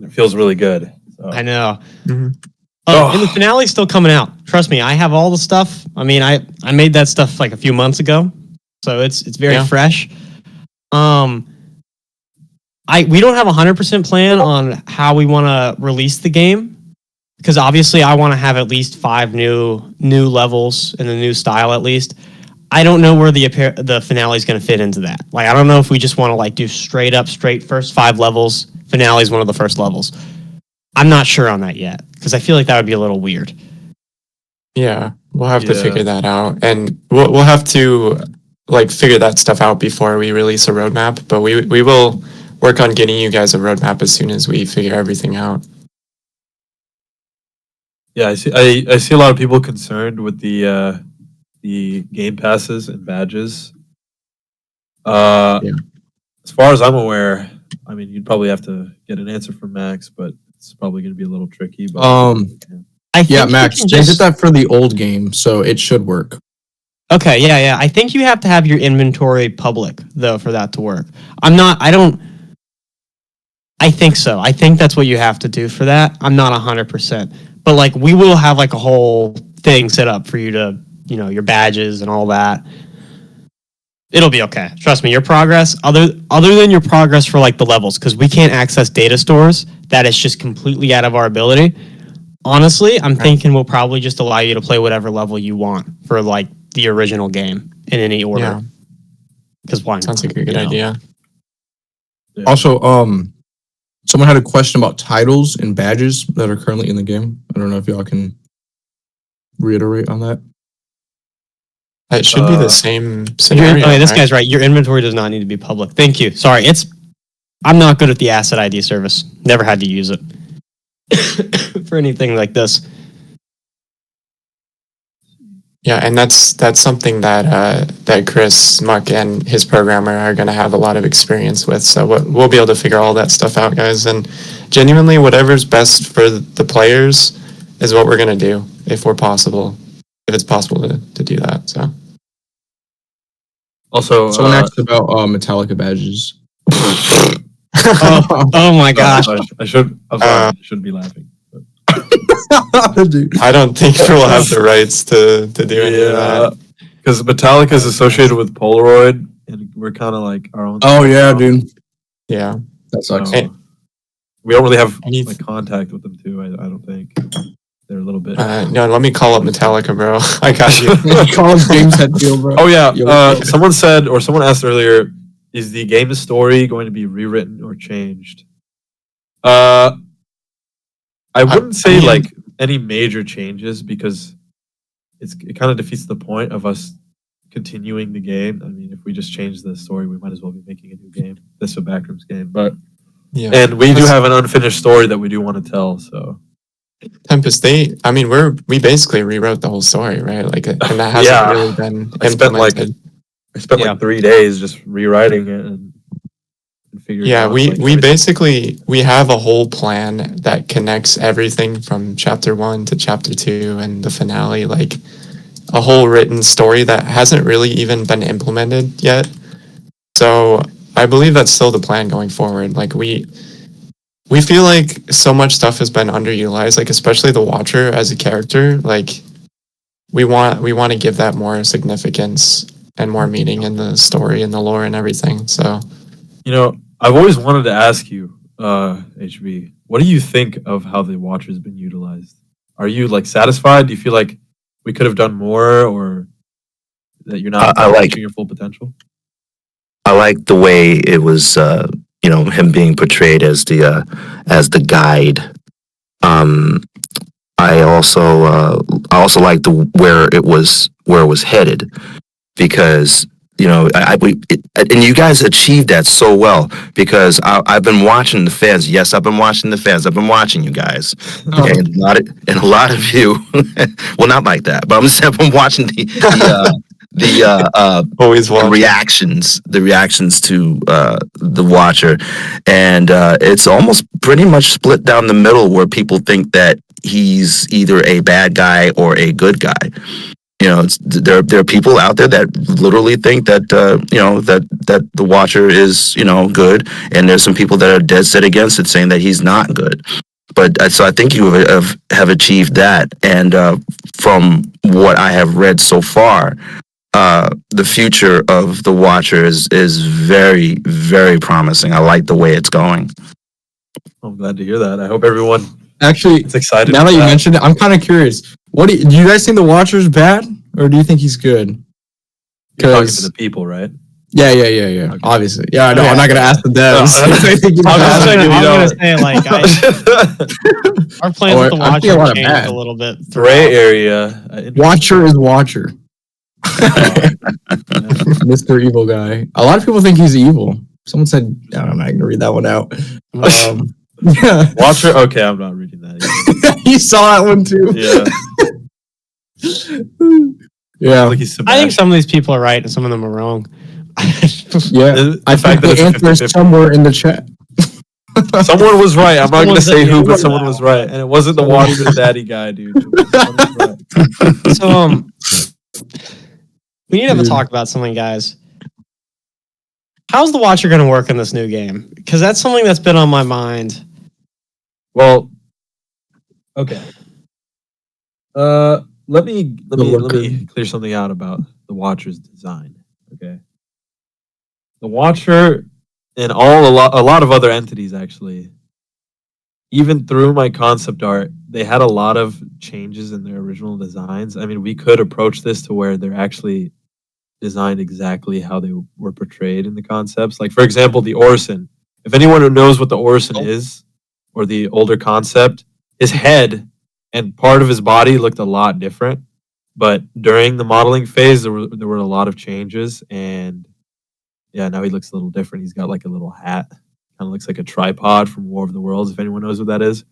it feels really good. So. I know. Mm-hmm. And the finale's still coming out. Trust me, I have all the stuff. I mean, I made that stuff like a few months ago, so it's very fresh. We don't have 100% plan on how we want to release the game, because obviously I want to have at least 5 new levels in the new style at least. I don't know where the finale is going to fit into that. Like, I don't know if we just want to like do straight first 5 levels. Finale is one of the first levels. I'm not sure on that yet, because I feel like that would be a little weird. Yeah, we'll have to figure that out, and we'll have to like figure that stuff out before we release a roadmap. But we will work on getting you guys a roadmap as soon as we figure everything out. Yeah, I see a lot of people concerned with the game passes and badges. As far as I'm aware, I mean, you'd probably have to get an answer from Max, but it's probably going to be a little tricky. But Max, they did that for the old game, so it should work. Okay, yeah. I think you have to have your inventory public though for that to work. I think so. I think that's what you have to do for that. I'm not 100%, but like we will have like a whole thing set up for you to, your badges and all that. It'll be okay. Trust me, your progress, other than your progress for like the levels, because we can't access data stores, that is just completely out of our ability. Honestly, I'm thinking we'll probably just allow you to play whatever level you want for like the original game in any order. Yeah. Because why not? Sounds like a good idea. Yeah. Also, someone had a question about titles and badges that are currently in the game. I don't know if y'all can reiterate on that. It should be the same scenario. Okay, this guy's right. Your inventory does not need to be public. Thank you. Sorry, I'm not good at the asset ID service. Never had to use it for anything like this. Yeah, and that's something that Chris Muck and his programmer are going to have a lot of experience with. So we'll be able to figure all that stuff out, guys. And genuinely, whatever's best for the players is what we're going to do if it's possible to do that. So. Also, someone asked about Metallica badges. oh my gosh! I shouldn't be laughing. I don't think we'll have the rights to do any of that. Because Metallica is associated with Polariod, and we're kind of like our own. Oh yeah, dude. Yeah, that sucks. We don't really have like contact with them too. I don't think they're a little bit. No, let me call up Metallica, bro. I got you. Call him James Hetfield, bro. Oh yeah. Someone asked earlier, is the game story going to be rewritten or changed? I wouldn't say like any major changes, because it kind of defeats the point of us continuing the game. I mean, if we just change the story, we might as well be making a new game. This is a Backrooms game, but and we do have an unfinished story that we do want to tell. So Tempest, we basically rewrote the whole story, right? Like, and that hasn't really been implemented. I spent like 3 days just rewriting it and figuring out. We have a whole plan that connects everything from chapter 1 to chapter 2 and the finale, like a whole written story that hasn't really even been implemented yet. So I believe that's still the plan going forward. Like we feel like so much stuff has been underutilized, like especially the Watcher as a character. Like we want to give that more significance and more meaning in the story and the lore and everything. So, I've always wanted to ask you, HB, what do you think of how the Watcher's been utilized? Are you like satisfied? Do you feel like we could have done more, or that you're not reaching your full potential? I like the way it was, him being portrayed as the guide. I also like where it was headed, because and you guys achieved that so well, because I've been watching the fans. Yes, I've been watching the fans. I've been watching you guys, and a lot of you. Well, not like that, but I've been watching the reactions to the Watcher, and it's almost pretty much split down the middle, where people think that he's either a bad guy or a good guy. there are people out there that literally think that that the Watcher is good, and there's some people that are dead set against it, saying that he's not good. But so I think you have achieved that, and from what I have read so far, the future of the Watcher is very, very promising. I like the way it's going. I'm glad to hear that. I hope everyone Actually, is excited. now for that you mentioned it, I'm kind of curious. Do you guys think the Watcher's bad, or do you think he's good? You're talking to the people, right? Yeah. Okay. Obviously. Yeah, no, I'm not gonna ask the devs. Our plans with the I see a Watcher lot of changed bad. a little bit. Gray area. Watcher is Watcher. Mr. Evil Guy. A lot of people think he's evil. Someone said, I'm not gonna read that one out. Yeah. Watcher. Okay, I'm not reading that either. You saw that one too. Yeah. Like he's I think some of these people are right and some of them are wrong. Yeah. I think the answer is somewhere in the chat. Someone was right. I'm not going to say who, but someone someone was right, and it wasn't the Watcher Daddy guy, dude. So, we need to have a talk about something, guys. How's the Watcher going to work in this new game? Because that's something that's been on my mind. Well, okay. Let me clear something out about the Watcher's design. Okay. The Watcher and a lot of other entities, actually, even through my concept art, they had a lot of changes in their original designs. I mean, we could approach this to where they're actually designed exactly how they were portrayed in the concepts. Like, for example, the Orison. If anyone who knows what the Orison is, or the older concept, his head and part of his body looked a lot different. But during the modeling phase, there were a lot of changes, and yeah, now he looks a little different. He's got like a little hat, kind of looks like a tripod from War of the Worlds, if anyone knows what that is.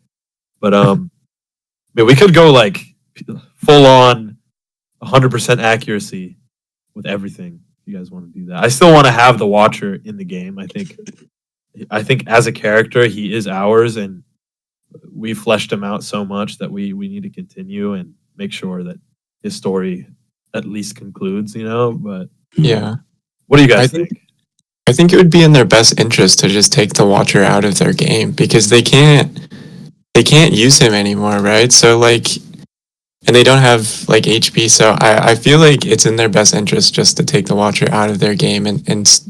But we could go like full on 100% accuracy with everything. If you guys want to do that, I still want to have the Watcher in the game. I think as a character, he is ours, and we fleshed him out so much that we need to continue and make sure that his story at least concludes. But Yeah. what do you guys think? I think it would be in their best interest to just take the Watcher out of their game because they can't use him anymore, right? So and they don't have like HP, so I feel like it's in their best interest just to take the Watcher out of their game and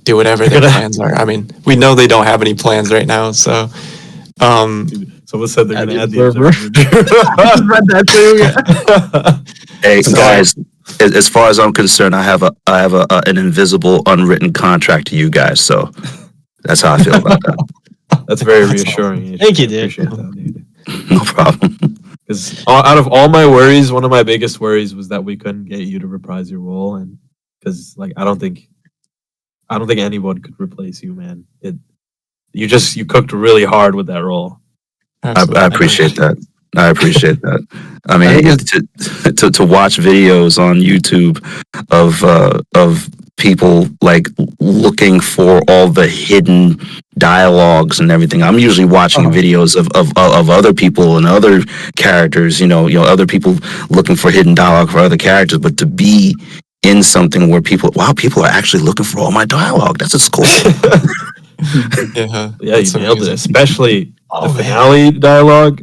do whatever their plans are. I mean, we know they don't have any plans right now, so Someone said they're going to add the read that too. Hey guys, as far as I'm concerned, I have an invisible, unwritten contract to you guys. So that's how I feel about that. That's very reassuring. Thank you, dude. Appreciate that, dude. No problem. Because out of all my worries, one of my biggest worries was that we couldn't get you to reprise your role, and because I don't think anyone could replace you, man. You cooked really hard with that role. I appreciate that. I appreciate that. I mean, to watch videos on YouTube of people like looking for all the hidden dialogues and everything. I'm usually watching videos of other people and other characters. Other people looking for hidden dialogue for other characters. But to be in something where people are actually looking for all my dialogue. That's just cool. yeah, you nailed it. Especially the finale dialogue.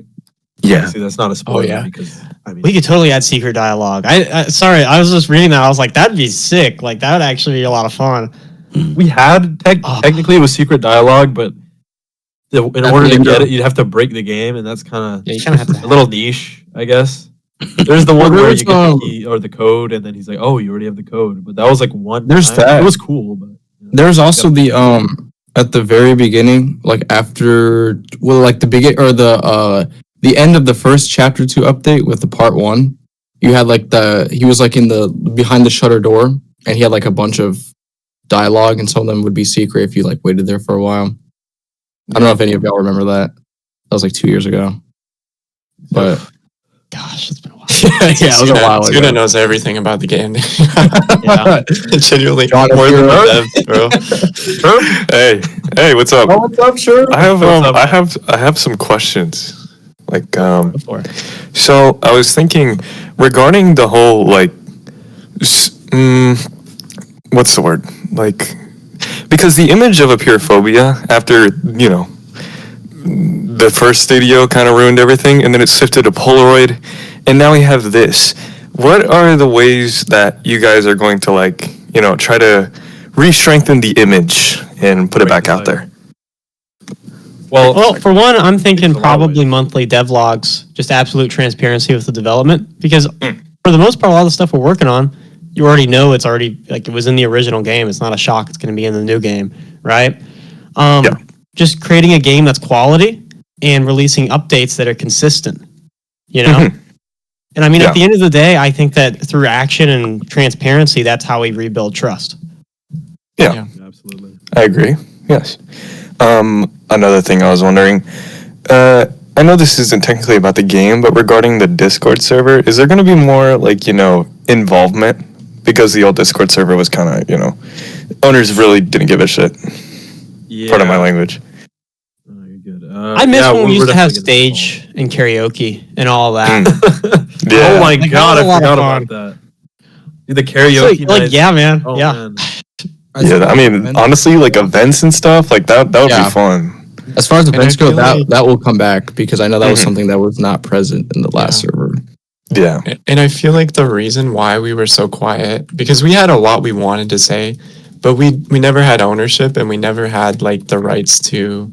Yeah. See, that's not a spoiler. Yeah. Because We could totally add secret dialogue. Sorry, I was just reading that. I was like, that'd be sick. Like, that would actually be a lot of fun. we had technically it was secret dialogue, but in order to get it, you'd have to break the game, and that's kind Yeah, you kind of have of to. a little niche, I guess. There's the one Well, where there's, you get the key or the code, and then he's like, "Oh, you already have the code." But that was like one. There's time. that. It was cool, but There's also the at the very beginning, like after like the begin or the end of the first chapter 2 update with the part 1, you had like he was like in the behind the shutter door, and he had like a bunch of dialogue, and some of them would be secret if you like waited there for a while. I don't know if any of y'all remember that. That was like 2 years ago. But Gosh, it's been a while. yeah, it was a while ago. Tuna knows everything about the game. Yeah. Genuinely John, more if than you're the dev, bro. Hey, what's up? Oh, what's up, sure? I have What's up, I have some questions. Like, Before. so I was thinking regarding the whole like, what's the word? Like, because the image of a pure phobia after the first studio kind of ruined everything, and then it shifted to Polaroid, and now we have this. What are the ways that you guys are going to try to re-strengthen the image and put it back out there? Well, for one, I'm thinking There's a lot of probably ways. monthly devlogs, just absolute transparency with the development. Because for the most part, a lot of the stuff we're working on, you already know it's already, like, it was in the original game. It's not a shock it's going to be in the new game, right? Just creating a game that's quality and releasing updates that are consistent, you know? And I mean, at the end of the day, I think that through action and transparency, that's how we rebuild trust. Yeah. Absolutely. I agree. Yes. Another thing I was wondering, I know this isn't technically about the game, but regarding the Discord server, is there going to be more involvement? Because the old Discord server was kind of, owners really didn't give a shit. Yeah. Pardon my language. Oh, you're good. I miss when we used to have stage and karaoke and all that. Yeah. Oh my Like, god, that was a I lot of forgot fun. about that. The karaoke nights. Yeah, man. Oh, yeah. man. Yeah, I mean, honestly, events and stuff, that would be fun. As far as events go, feel like- that will come back because I know that was something that was not present in the last server. Yeah. And I feel like the reason why we were so quiet, because we had a lot we wanted to say, but we never had ownership and we never had the rights to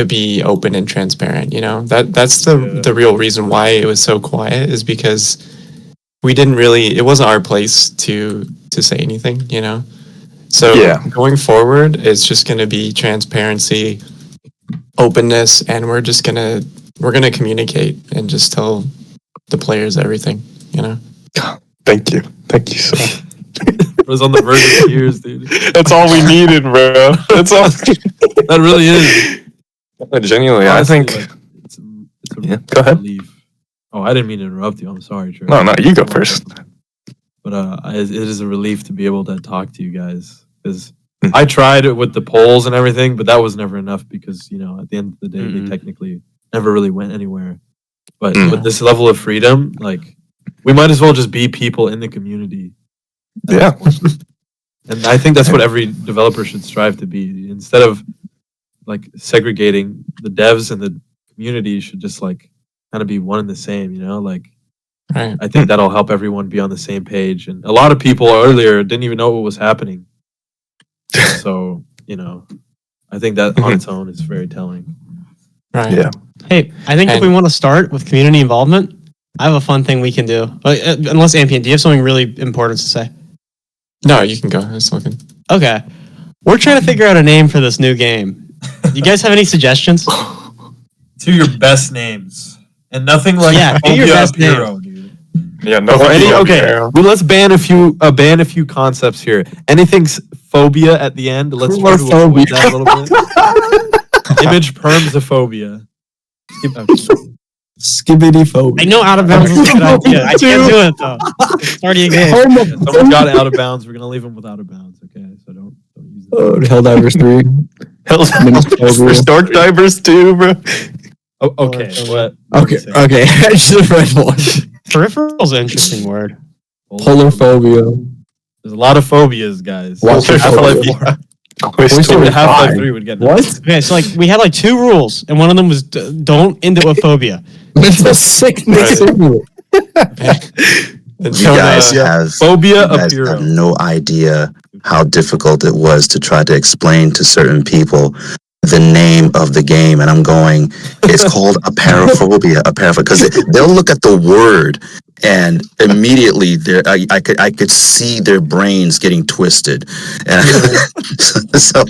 be open and transparent, That's the real reason why it was so quiet, is because we didn't really, it wasn't our place to say anything, So going forward, it's just going to be transparency, openness, and we're going to communicate and just tell the players everything, Thank you so much. It was on the verge of tears, dude. That's all we needed, bro. That's all. That really is. Genuinely, Honestly, I think. it's a Yeah, go ahead. relief. Oh, I didn't mean to interrupt you. I'm sorry, Trey. No, you go first. But it is a relief to be able to talk to you guys, because I tried it with the polls and everything, but that was never enough because at the end of the day, they technically never really went anywhere. But with this level of freedom, we might as well just be people in the community. Yeah. And I think that's what every developer should strive to be. Instead of segregating, the devs and the community should just kind of be one and the same, Right. I think that'll help everyone be on the same page. And a lot of people earlier didn't even know what was happening. So, I think that on its own is very telling. Right. Yeah. Hey, I think if we want to start with community involvement, I have a fun thing we can do. Unless Ampian, do you have something really important to say? No, you can go. I was looking. Okay. We're trying to figure out a name for this new game. Do you guys have any suggestions? To your best names. And nothing like do your best hero, dude. Yeah. No. Let's ban a few concepts here. Anything's phobia at the end. Let's try to avoid that a little bit. Image permsophobia. Skibbity phobia. I know out of bounds is a good idea. I can't do it though. It's already a game. Someone got out of bounds. We're gonna leave them with out of bounds. Okay, so don't use that. Helldivers 3. There's Dark Divers too, bro. Oh, okay. What? Okay. I should have read one. Peripheral's an interesting word. Polar phobia. There's a lot of phobias, guys. What's your Half-Life phobia? 4. Half-Life 3 would get What? Okay, so we had 2 rules, and one of them was don't end it with phobia. Mental sickness. You guys have phobia you of guys hero. have no idea how difficult it was to try to explain to certain people the name of the game, and I'm going, it's called a paraphobia, because they'll look at the word and immediately I could see their brains getting twisted. And so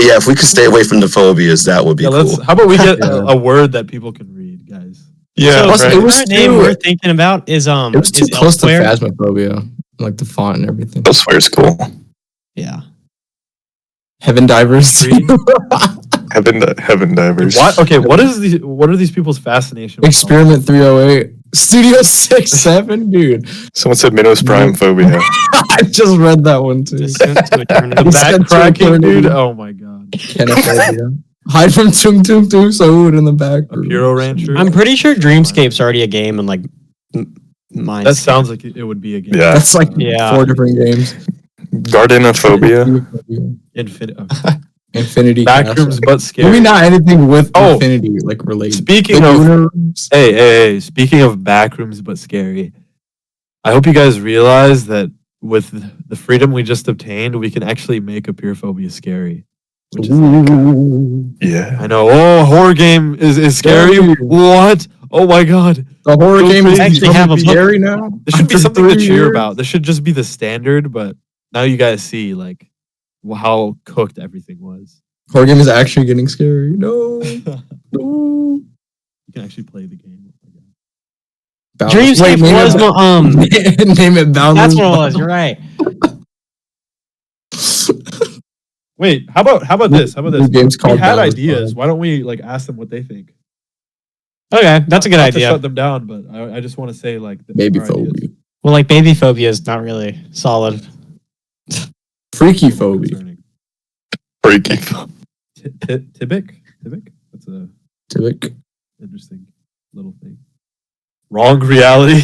yeah, if we could stay away from the phobias, that would be cool. How about we get a word that people can read, guys? Yeah. So it was the name we're thinking about is It was too is close to Elsewhere. Phasmophobia, like the font and everything. Elsewhere's cool. Yeah. Heaven Divers. Heaven Divers. What? Okay, what are these people's fascination with Experiment 308. Studio 67, dude. Someone said Minos Prime phobia. I just read that one too. Descent to Eternity. the back cracking, Eternity. dude? Oh my god. Kenophobia. Hide from Tung Tung Tung Sood in the back. A Puro Rancher. I'm pretty sure Dreamscape's already a game and like mine. That sounds like it would be a game. Yeah. That's like Yeah. 4 different games. Gardenophobia. Infinity Backrooms, Castle. but scary. Maybe not anything with Oh. Infinity like related. Speaking The of, universe. hey, speaking of backrooms but scary, I hope you guys realize that with the freedom we just obtained, we can actually make a Pure Phobia scary. Which is like, Yeah. I know. Oh, horror game is scary. Scary. What? Oh my god. The horror Go game is crazy. Actually have a becoming book. scary now. This should be After something to 3 cheer years. about. This should just be the standard, but now you guys see like how cooked everything was. Horror game is actually getting scary. No. You No. can actually play the game. Dreamscape name was it, name it Boundless. That's what it was. You're right. Wait, how about this? How about The this? game's We called had Boundless ideas. Bond. Why don't we like ask them what they think? Okay, that's a good Not to idea. shut them down, but I just want to say like Baby our ideas. phobia. Well, like baby phobia is not really solid. Freaky phobia. Concerning. Freaky. Tibic? That's a Typic. interesting little thing. Wrong reality.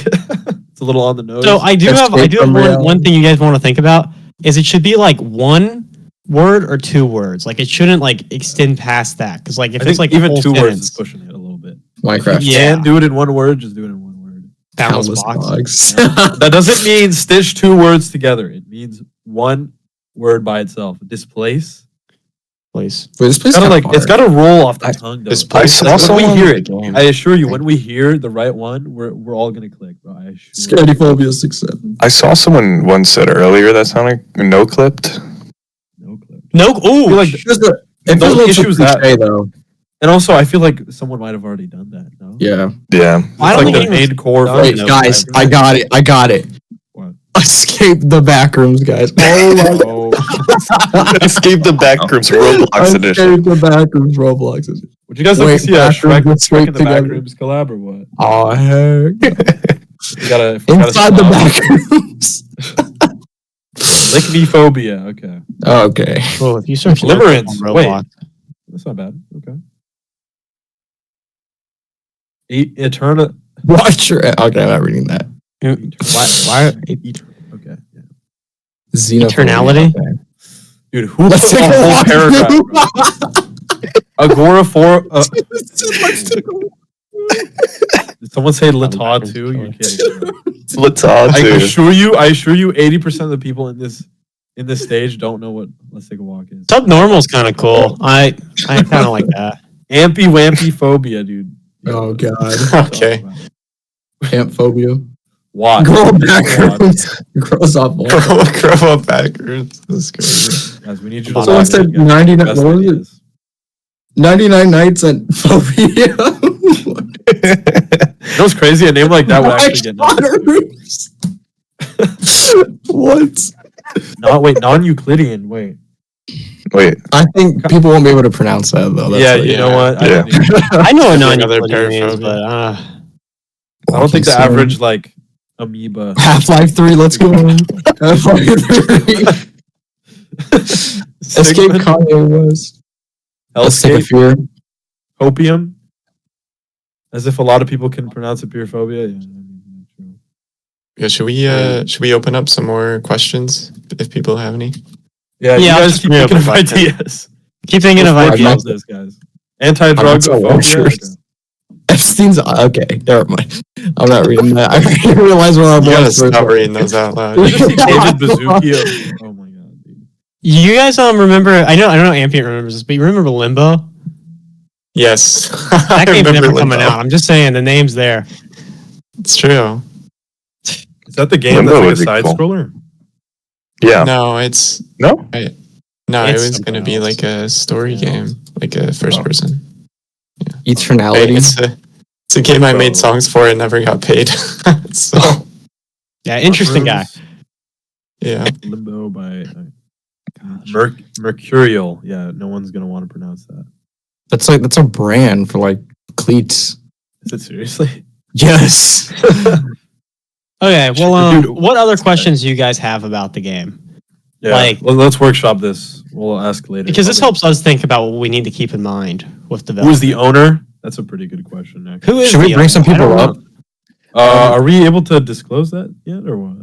It's a little on the nose. So I do have Escape from one reality. thing you guys want to think about is it should be like 1 word or 2 words. Like it shouldn't like extend past that because like if I it's think like a even whole 2 words sentence, is pushing it a little bit. Minecraft. Yeah. And do it in 1 word, just do it in 1 word. boundless Box. box. That doesn't mean stitch 2 words together. It means 1 word by itself. Displace. Please. Wait, this place Gotta kinda like it's hard. gotta roll off the tongue though. Displace Like, is when we also hear one it, of the game. I assure you, when we hear the right one, we're all gonna click, bro. I assure Scaredy you. phobia 6-7. I saw someone once said earlier that sounded no clipped. No clip. No. I feel Ooh. like It feels Those like issues cliche, that- though. And also, I feel like someone might have already done that. No. Yeah. Yeah. I It's don't like think the it was main core. done, Wait, no, guys, I- I got it. What? Escape the backrooms, guys. Oh my Oh, Escape the Backrooms Roblox edition. Escape the backrooms Roblox edition. would you guys like Wait, to see a backrooms Shrek, with Shrek in the together. Backrooms collab or what? Oh heck. We gotta Inside the stop. backrooms. Lick me phobia. Okay, Okay. Oh, if you search Deliverance. on Wait. Roblox, that's not bad. Okay. Eternal. Watch your. Okay, I'm not reading that. why Okay. Yeah. Xenophobia. Eternality? Okay. Dude, who Let's put take a a whole walk. paragraph? Bro? Agoraphobia. Let's take a- Did someone say Lata too? You're kidding. Bro. Let's all I do. assure you, 80% of the people in this stage don't know what Let's Take a Walk is. Subnormal's kind of cool. I kind of like that. Ampy Wampy Phobia, dude. Oh god. Okay. Camp phobia. Watch. Girl Watch. backrooms. Grows up. Grow up backwards. That's crazy. Guys, we need you to Someone log said in, guys. 99 Best what was it? ideas. 99 nights and phobia. You know what's crazy? A name like that would actually get noticed. What? Non-Euclidean. Wait. Wait. I think people won't be able to pronounce that though. That's Yeah, like- you know what? Yeah. I know a Another non-Euclidean means, paraphobia. but I don't think the Walking average like amoeba. Half-Life 3, let's go. Half-Life 3. Escape Sigmund, Kanye West. Let's take a Hellscape, fear. Hopium. As if a lot of people can pronounce it pure phobia. Yeah, true. Yeah, should we open up some more questions if people have any? Yeah, you Yeah, I'll guys just keep bring up thinking of a question. ideas. keep thinking of Let's work ideas. on this, guys. Anti-drug so phobia. watchers. Epstein's okay. Never mind. I'm not reading that. I didn't realize what our You gotta boss were. stop reading those out loud. Did you just see David Bazooki? Oh my god, dude. You guys remember? I don't know. Ambient remembers this, but you remember Limbo? Yes. That game's never Limbo. coming out. I'm just saying the name's there. It's true. Is that the game Limbo that's like a would be side cool. scroller? Yeah. No, it's No? no, It's it was gonna something be else. like a story Something game, else. like a first Oh. person. Hey, Eternality. it's a game I made songs for and never got paid. So Yeah, interesting guy. yeah. Limbo by Mercurial. Yeah, no one's gonna want to pronounce that. That's a brand for like cleats. Is it seriously? Yes. Okay, well, Dude, what other questions do you guys have about the game? Yeah. Like- let's workshop this. We'll ask later. because this helps us think about what we need to keep in mind with development. Who is the owner? That's a pretty good question. Actually. Who is Should we the bring some owner? I people don't up? know. Are we able to disclose that yet, or what?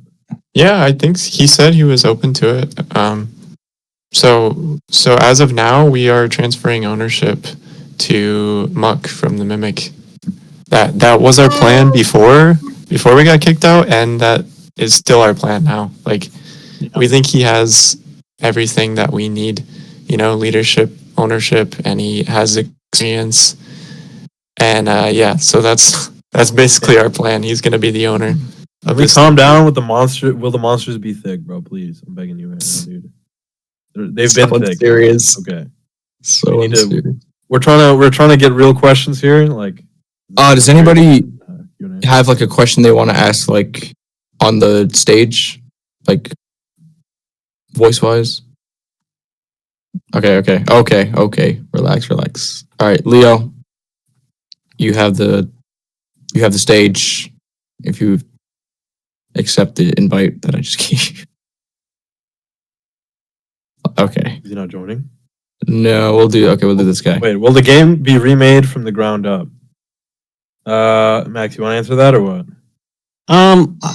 Yeah, I think he said he was open to it. So as of now, we are transferring ownership to Muck from the Mimic. That was our plan before we got kicked out, and that is still our plan now. Like, we think he has everything that we need, leadership, ownership, and he has experience. And so that's basically our plan. He's gonna be the owner. Can we calm down with the monster? Will the monsters be thick, bro? Please, I'm begging you right now, dude. They've been thick. Serious. Okay. So We need to- unserious. We're trying to get real questions here. Like, Does anybody Q&A. have like a question they want to ask like on the stage, like voice wise? Okay. Relax. All right, Leo, you have the stage. If you accept the invite that I just gave. Okay. Is he not joining? No, we'll do this guy. Wait, will the game be remade from the ground up? Max, you want to answer that or what?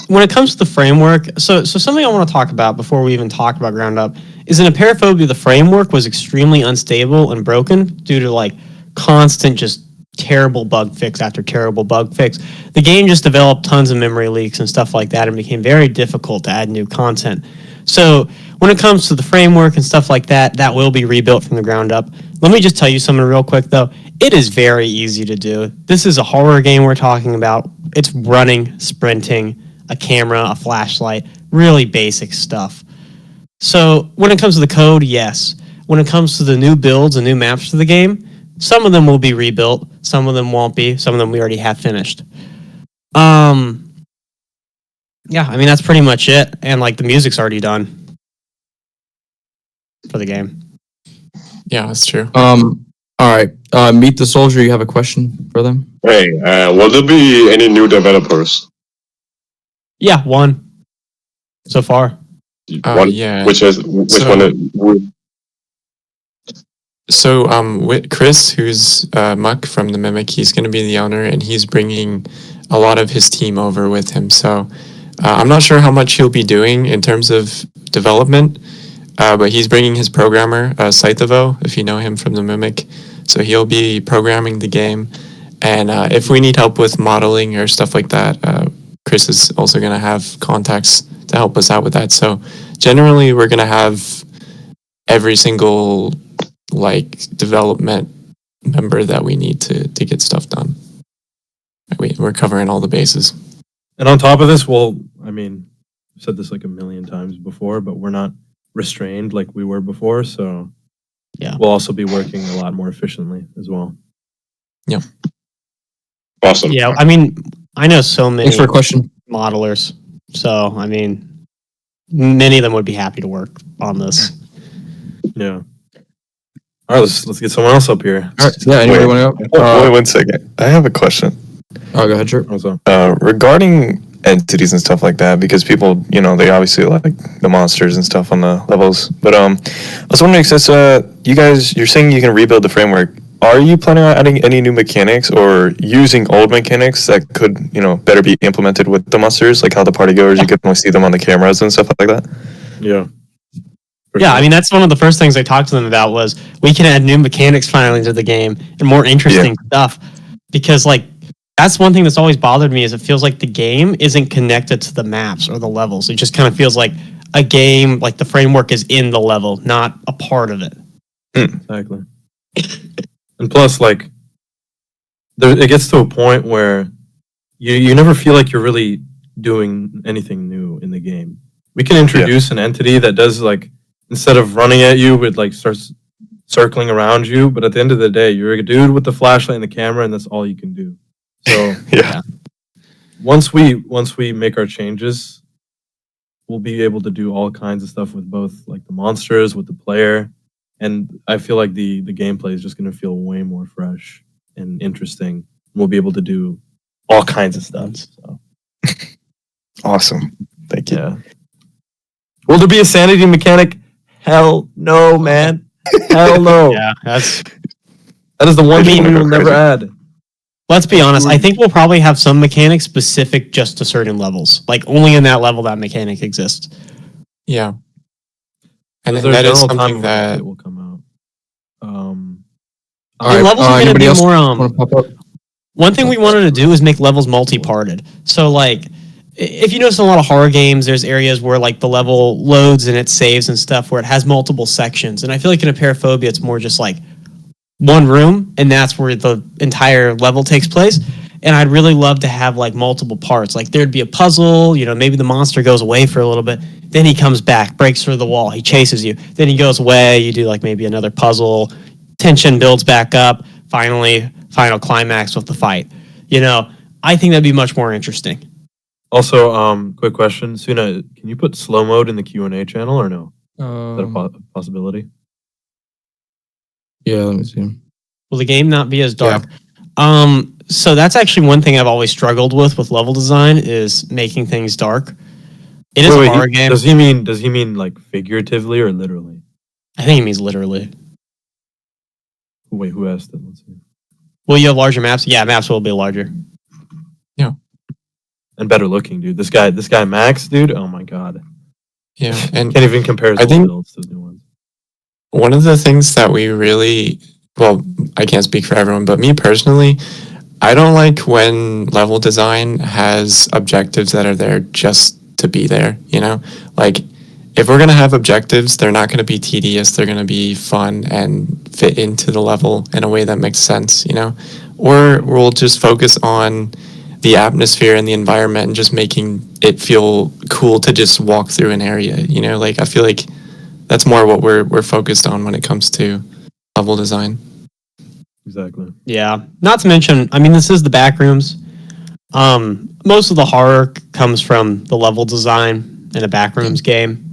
When it comes to the framework, so something I want to talk about before we even talk about ground up is in Apeirophobia, the framework was extremely unstable and broken due to like constant just terrible bug fix after terrible bug fix. The game just developed tons of memory leaks and stuff like that and became very difficult to add new content. So when it comes to the framework and stuff like that, that will be rebuilt from the ground up. Let me just tell you something real quick though. It is very easy to do. This is a horror game we're talking about. It's running, sprinting, a camera, a flashlight, really basic stuff. So when it comes to the code, yes. When it comes to the new builds and new maps for the game, some of them will be rebuilt, some of them won't be, some of them we already have finished. Yeah, I mean that's pretty much it. And like the music's already done for the game. Yeah, that's true. All right. Meet the Soldier. You have a question for them? Hey, will there be any new developers? Yeah, one so far. One, Yeah. which So- one? So, with Chris, who's Muck from the Mimic, he's going to be the owner, and he's bringing a lot of his team over with him. So, I'm not sure how much he'll be doing in terms of development, but he's bringing his programmer, Saitavo, if you know him from the Mimic. So he'll be programming the game, and if we need help with modeling or stuff like that, Chris is also going to have contacts to help us out with that. So generally, we're going to have every single development member that we need to get stuff done. We're covering all the bases. And on top of this, I mean, I've said this like a million times before, but we're not restrained like we were before, so Yeah. we'll also be working a lot more efficiently as well. Awesome. Yeah, I mean, I know so many Thanks for a question. modelers. So, I mean, many of them would be happy to work on this. Yeah. All right, let's get someone else up here. All right. Yeah. Anybody Wait. want to go? Wait 1 second. I have a question. Oh, go ahead, sure. What's up? Regarding entities and stuff like that, because people, they obviously like the monsters and stuff on the levels. But I was wondering, since you're saying you can rebuild the framework, are you planning on adding any new mechanics or using old mechanics that could, better be implemented with the monsters, like how the party goers, you can only see them on the cameras and stuff like that? Yeah. For Yeah, sure. I mean, that's one of the first things I talked to them about was we can add new mechanics finally to the game and more interesting stuff. Because, that's one thing that's always bothered me is it feels like the game isn't connected to the maps or the levels. It just kind of feels like a game, like the framework is in the level, not a part of it. Exactly. And plus, it gets to a point where you never feel like you're really doing anything new in the game. We can introduce an entity that does instead of running at you, it starts circling around you. But at the end of the day, you're a dude with the flashlight and the camera, and that's all you can do. So Yeah. once we make our changes, we'll be able to do all kinds of stuff with both the monsters, with the player, and I feel like the gameplay is just going to feel way more fresh and interesting. We'll be able to do all kinds of stuff. So Awesome. Thank you. yeah. Will there be a sanity mechanic? Hell no, man. Hell no. Yeah, that's. That is the one I thing mean- we will never add. Let's be honest. I think we'll probably have some mechanics specific just to certain levels. Like only in that level that mechanic exists. Yeah. And Is there a that is general something time that it will come out? All right. levels are gonna Anybody be else more, want to pop up? One thing we wanted to do is make levels multi-parted. So like, if you notice in a lot of horror games, there's areas where like the level loads and it saves and stuff where it has multiple sections. And I feel like in Apeirophobia, it's more just like one room, and that's where the entire level takes place. And I'd really love to have like multiple parts. Like there'd be a puzzle, maybe the monster goes away for a little bit, then he comes back, breaks through the wall, he chases you, then he goes away, you do like maybe another puzzle, tension builds back up, final climax with the fight. I think that'd be much more interesting. Also, quick question. Suna, can you put slow mode in the Q&A channel or no? Is that a possibility? Yeah, let me see. Will the game not be as dark? So that's actually one thing I've always struggled with level design is making things dark. It is a horror game. Does he mean like figuratively or literally? I think it means literally. Wait, who asked it? Let's see. Will you have larger maps? Yeah, maps will be larger. Yeah. And better looking, dude. This guy Max, dude. Oh my god. Yeah, and Can't even compare his I old think- builds to the new ones. one of the things that we really, well, I can't speak for everyone, but me personally, I don't like when level design has objectives that are there just to be there, Like, if we're going to have objectives, they're not going to be tedious, they're going to be fun and fit into the level in a way that makes sense, Or we'll just focus on the atmosphere and the environment and just making it feel cool to just walk through an area, Like, I feel like that's more what we're focused on when it comes to level design. Exactly. Yeah. Not to mention, I mean, this is the back rooms. Most of the horror comes from the level design in a backrooms game,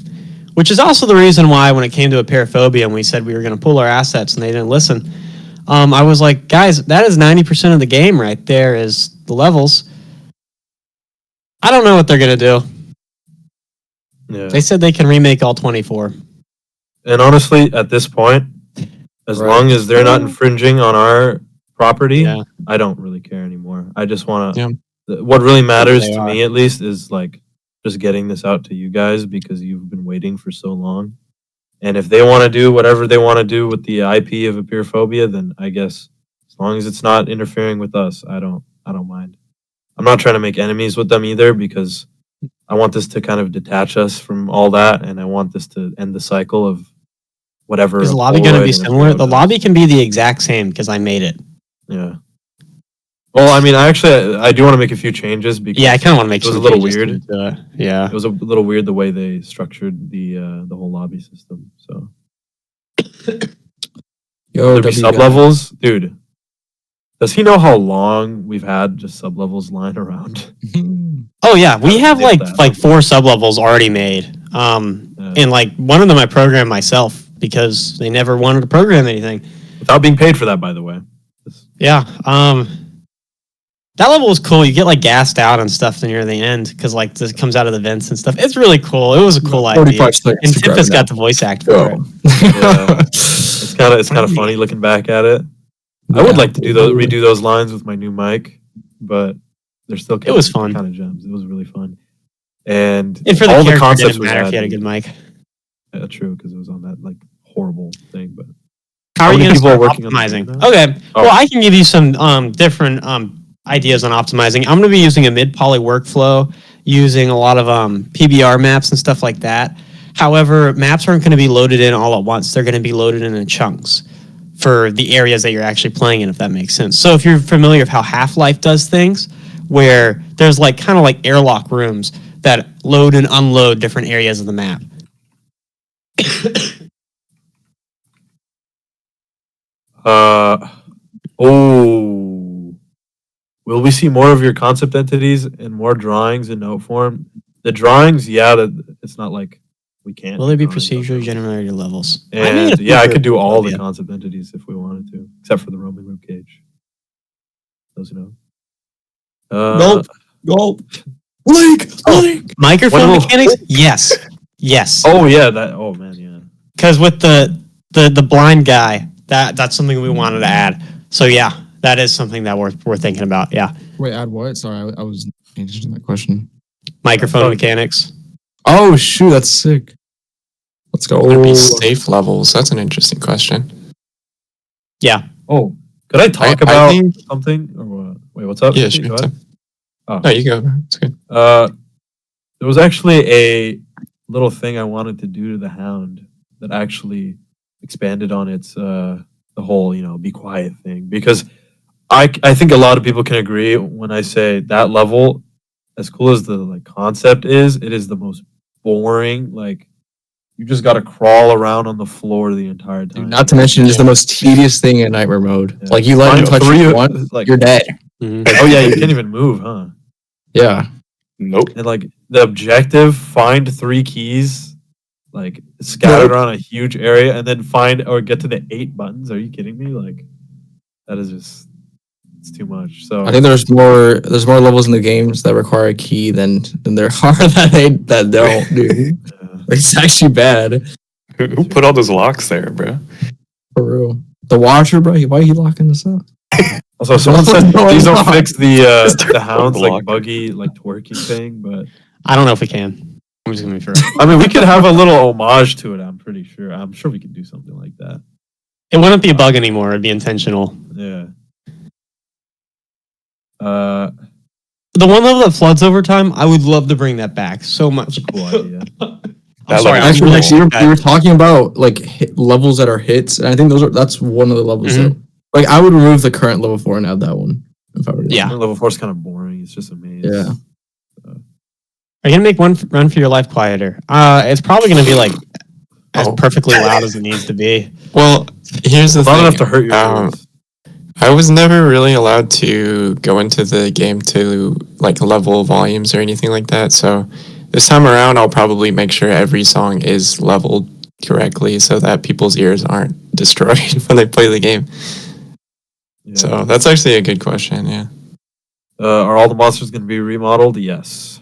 which is also the reason why when it came to Apeirophobia and we said we were going to pull our assets and they didn't listen, I was like, guys, that is 90% of the game right there is the levels. I don't know what they're going to do. Yeah. They said they can remake all 24. And honestly, at this point, as Right. long as they're not infringing on our property, Yeah. I don't really care anymore. I just want to. Yeah. What really matters They to are. me, at least, is like just getting this out to you guys because you've been waiting for so long. And if they want to do whatever they want to do with the IP of Apeirophobia, then I guess as long as it's not interfering with us, I don't mind. I'm not trying to make enemies with them either because I want this to kind of detach us from all that, and I want this to end the cycle of whatever. Is the lobby going to Polariod be and similar? Polariod The does. lobby can be the exact same because I made it. Yeah. Well, I mean, I do want to make a few changes because Yeah, I kind of want to make it was some a little changes weird. into it. Yeah. It was a little weird the way they structured the whole lobby system. So Yo, there'd be sub levels, dude. Does he know how long we've had just sub levels lying around? Oh yeah, we have Nip like that. like 4 sub levels already made. And like one of them I programmed myself because they never wanted to program anything. Without being paid for that, by the way. Yeah. That level was cool. You get like gassed out and stuff near the end because like this comes out of the vents and stuff. It's really cool. It was a cool idea. 45 seconds And to grab Timpa's it got the voice act for it. Go. Yeah. It's kind of funny looking back at it. I would like to redo those lines with my new mic, but they're still It was fun. kind of gems. It was really fun. And And for the all the character, it concepts didn't was matter if you had a added. good mic. Yeah, true, because it was on that like horrible thing. But How are you many going to people are start working on the optimizing? game now? Okay. Oh. Well, I can give you some different ideas on optimizing. I'm going to be using a mid-poly workflow, using a lot of PBR maps and stuff like that. However, maps aren't going to be loaded in all at once. They're going to be loaded in chunks for the areas that you're actually playing in, if that makes sense. So if you're familiar with how Half-Life does things, where there's like kind of like airlock rooms that load and unload different areas of the map. Will we see more of your concept entities and more drawings in note form? The drawings, yeah, it's not like we can't. Will do there be drawings on procedurally those. generated levels? And yeah, I could do all the Yeah. concept entities if we wanted to, except for the Roman rib cage. Those who know. Nope. Blake. Microphone Well- mechanics? Yes. Yes. Oh yeah, that. Oh man, yeah. Because with the blind guy, that's something we wanted to add. So yeah, that is something that we're thinking about. Yeah, Wait, add what? Sorry, I was paying attention to that question. microphone mechanics. Oh shoot, that's sick. Let's go. Would it be safe levels? That's an interesting question. Yeah. Oh, could I talk I about think- something? Or what? Wait, what's up? Yeah, Steve? sure. Go ahead. Oh. No, you go. Bro. It's good. There was actually a little thing I wanted to do to the Hound that actually expanded on its the whole be quiet thing, because I think a lot of people can agree when I say that level, as cool as the concept is, it is the most boring. Like, you just got to crawl around on the floor the entire time. Dude, not to mention, it's the most tedious thing in nightmare mode. Yeah. Like you let him Find touch three you of- once, like- you're dead. Mhm. Oh yeah, you can't even move, huh? Yeah. Nope. And the objective, find 3 keys, scattered around a huge area, and then find or get to the 8 buttons. Are you kidding me? That is just, it's too much. So I think there's more levels in the games that require a key than there are that don't, dude. It's actually bad. Who put all those locks there, bro? For real. The Watcher, bro, why are you locking this up? Also, someone said No, please don't it's not. fix the hound's block. buggy twerking thing, but I don't know if we can. I'm just gonna be fair. I mean we could have a little homage to it. I'm pretty sure. I'm sure we could do something like that. It wouldn't be a bug anymore. It'd be intentional. Yeah. The one level that floods over time, I would love to bring that back so much. Cool idea. I'm sorry. I'm Actually, really we were talking about levels that are hits, and I think that's one of the levels that I would remove the current level 4 and add that one if I were to. Yeah. Level 4 is kind of boring. It's just a maze. Yeah. Are you gonna make one run for your life quieter? It's probably gonna be as Oh. perfectly loud as it needs to be. Well, here's the Not thing. enough to hurt your ears. I was never really allowed to go into the game to level volumes or anything like that. So this time around, I'll probably make sure every song is leveled correctly so that people's ears aren't destroyed when they play the game. Yeah. So that's actually a good question. Yeah. Are all the monsters going to be remodeled? Yes,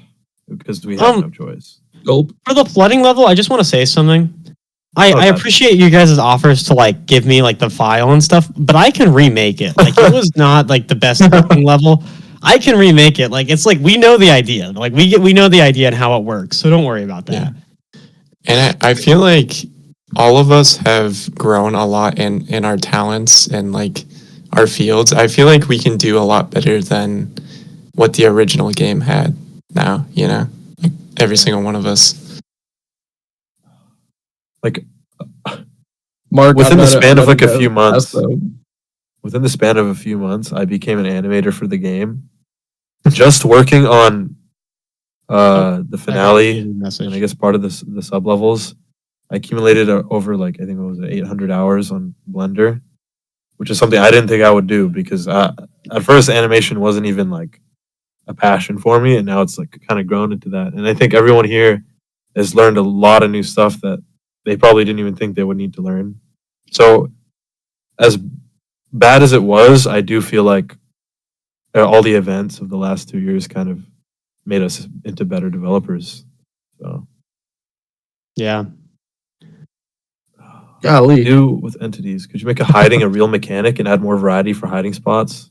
because we have no choice. Gulp. For the flooding level, I just want to say something. I Okay. appreciate you guys' offers to give me the file and stuff, but I can remake it. It was not the best looking level. I can remake it. It's we know the idea. We know the idea and how it works. So don't worry about that. And I feel like all of us have grown a lot in our talents and our fields. I feel like we can do a lot better than what the original game had now, every single one of us. Mark, Within the I'm span of not a few months, so- within the span of a few months, I became an animator for the game. Just working on the finale and I guess part of the sub levels, I accumulated over I think it was 800 hours on Blender, which is something I didn't think I would do because at first animation wasn't even a passion for me, and now it's kind of grown into that. And I think everyone here has learned a lot of new stuff that they probably didn't even think they would need to learn. So as bad as it was, I do feel like all the events of the last 2 years kind of made us into better developers. So Yeah. Golly. do with entities. Could you make a hiding a real mechanic and add more variety for hiding spots?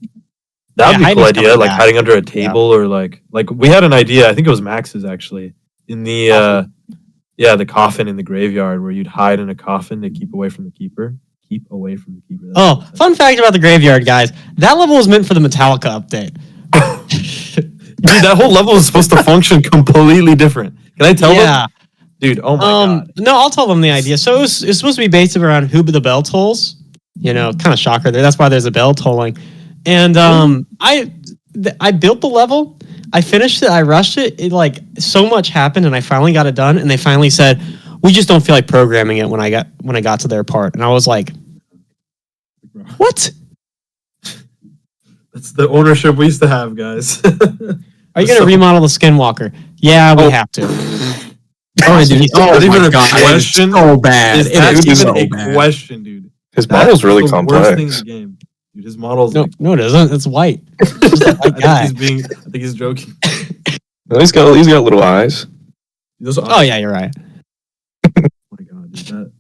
That'd be a cool hiding's idea. coming back. Hiding under a table or like we had an idea. I think it was Max's actually in the the coffin in the graveyard where you'd hide in a coffin to keep away from the keeper. Keep away from the keeper. That's Oh, what I said. fun fact about the graveyard, guys. That level was meant for the Metallica update. Dude, that whole level is supposed to function completely different. Can I tell them? Yeah. Dude, oh my god. No, I'll tell them the idea. So it's supposed to be based around who the bell tolls. Kind of shocker there. That's why there's a bell tolling. And I built the level. I finished it. I rushed it. It so much happened, and I finally got it done. And they finally said, "We just don't feel like programming it." When I got to their part, and I was like, "What? That's the ownership we used to have, guys. Are you gonna remodel the Skinwalker?" Yeah, we have to. Oh, dude. Not even my a God, question. It's so bad. Is It that is even so a bad. question, dude? His That model's is really the worst thing in complex. the game. Dude, his model's No, no, it isn't. It's white. Just a white guy. I think he's joking. Well, he's got little eyes. Those Oh yeah, you're right. that.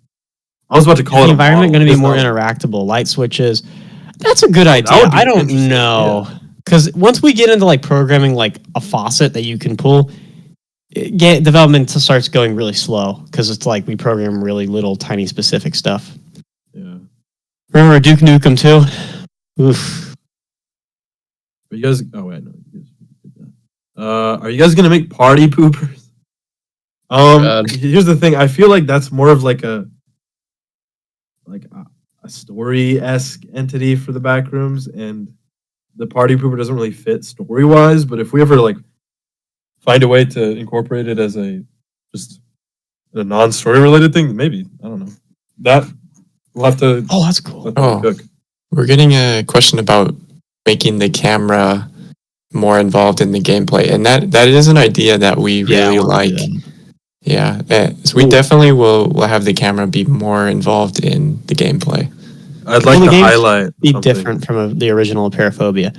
I was about to call Is it the a environment model. going to be It's more not. interactable? Light switches. That's a good That idea. would be I don't interesting, know. Because once we get into like programming like a faucet that you can pull, development starts going really slow because it's like we program really little tiny specific stuff. Yeah. Remember Duke Nukem too? Oof. Are you guys? Oh wait, no. You guys did that. Are you guys gonna make party poopers? God. Here's the thing. I feel like that's more of like a story-esque entity for the back rooms, and the party pooper doesn't really fit story-wise. But if we ever like find a way to incorporate it as just a non-story related thing, maybe I don't know. That we'll have to Oh, that's cool. let them Oh. cook. We're getting a question about making the camera more involved in the gameplay, and that is an idea that we really like. Yeah, so we Ooh. definitely will have the camera be more involved in the gameplay. I'd Well, like the to game's highlight Be something. different from the original Paraphobia.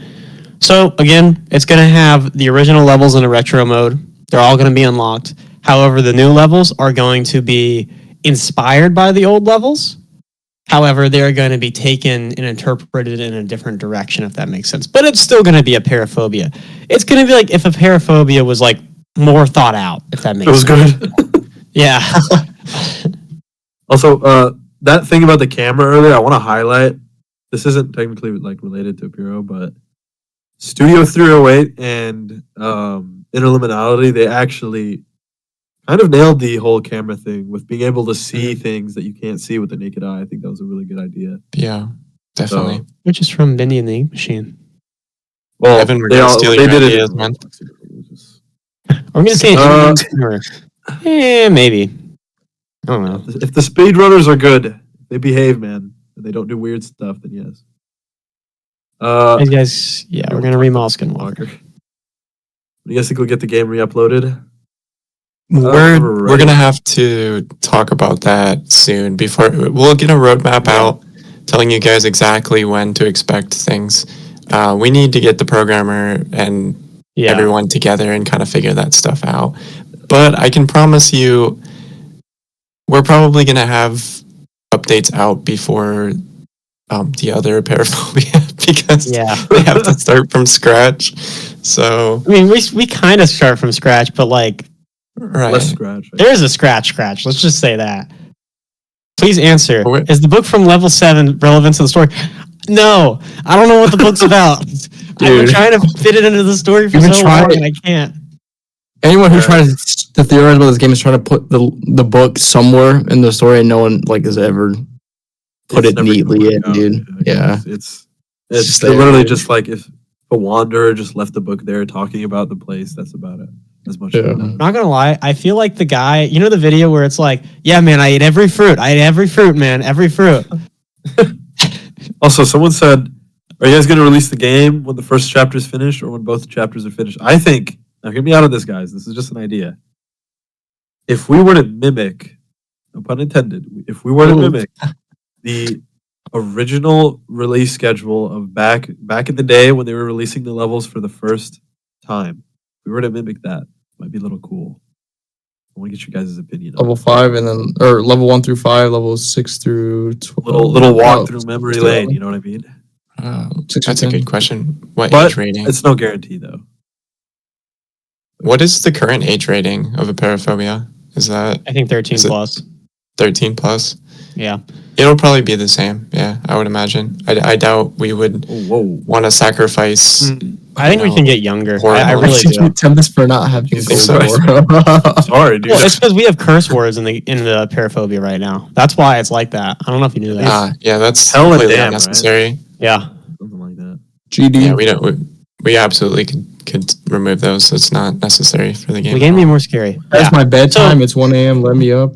So again, it's going to have the original levels in a retro mode. They're all going to be unlocked. However, the new levels are going to be inspired by the old levels. However, they're going to be taken and interpreted in a different direction, if that makes sense. But it's still going to be a Paraphobia. It's going to be like if a Paraphobia was like more thought out, if that makes It was sense. good. Yeah. Also, that thing about the camera earlier, I want to highlight. This isn't technically like related to Puro, but Studio 308 and Interliminality, they actually kind of nailed the whole camera thing with being able to see things that you can't see with the naked eye. I think that was a really good idea. Yeah, definitely. So, Which is from Bendy and the Ink Machine. well, Evan, we're they gonna all steal they your did it. ideas, in man. Roblox. It was just- I'm going to say Uh, maybe. I don't know. If the speedrunners are good, if they behave, man, and they don't do weird stuff, then yes. Hey guys, yeah, we're going to remodel Skinwalker. Do you guys think we'll get the game re-uploaded? We're gonna have to talk about that soon. Before we'll get a roadmap out, telling you guys exactly when to expect things. We need to get the programmer and Yeah. everyone together and kind of figure that stuff out. But I can promise you, we're probably gonna have updates out before the other Paraphobia because Yeah. they have to start from scratch. So I mean, we kind of start from scratch, but like, right. Less scratch. I there is a scratch. Let's just say that. Please answer. Wait. Is the book from level 7 relevant to the story? No, I don't know what the book's about. I've been Dude. trying to fit it into the story for You've been so long, trying- and I can't. Anyone who Yeah. tries to theorize about this game is trying to put the book somewhere in the story, and no one like has ever put It's it never gonna neatly work in, out, dude. Yeah. It's just there, literally dude. just like if a wanderer just left the book there talking about the place. That's about it. As much as Yeah. it does. Not gonna lie, I feel like the guy, you know, the video where it's like, yeah, man, I ate every fruit. Man, every fruit. Also, someone said, "Are you guys going to release the game when the first chapter is finished, or when both chapters are finished?" I think. Now, hear me out on this, guys. This is just an idea. If we were to mimic, no pun intended, if we were to Ooh. mimic the original release schedule of back in the day when they were releasing the levels for the first time, if we were to mimic that, it might be a little cool. I want to get you guys' opinion. on Level it. 5 and then or level 1 through 5, levels 6 through 12. Little walk Oh, through memory 6 lane. You know what I mean? Six That's or a 10. good question. What But age rating? it's no guarantee though. What is the current age rating of a Paraphobia? Is that I think 13 Is it- plus. 13 plus? Yeah. It'll probably be the same. Yeah, I would imagine. I doubt we would Oh, whoa. want to sacrifice. I think we No. can get younger. Horrible. I really Should do. you Tempest for not having You think Gold so? War? Sorry, dude. Well, it's because we have curse words in the Paraphobia right now. That's why it's like that. I don't know if you knew that. Yeah, that's Hell and completely damn, unnecessary. Yeah. Something like that. GD. Yeah, we don't. We absolutely could remove those. It's not necessary for the game. The at game be all. more scary. That's Yeah. my bedtime. It's 1 a.m. Let me up.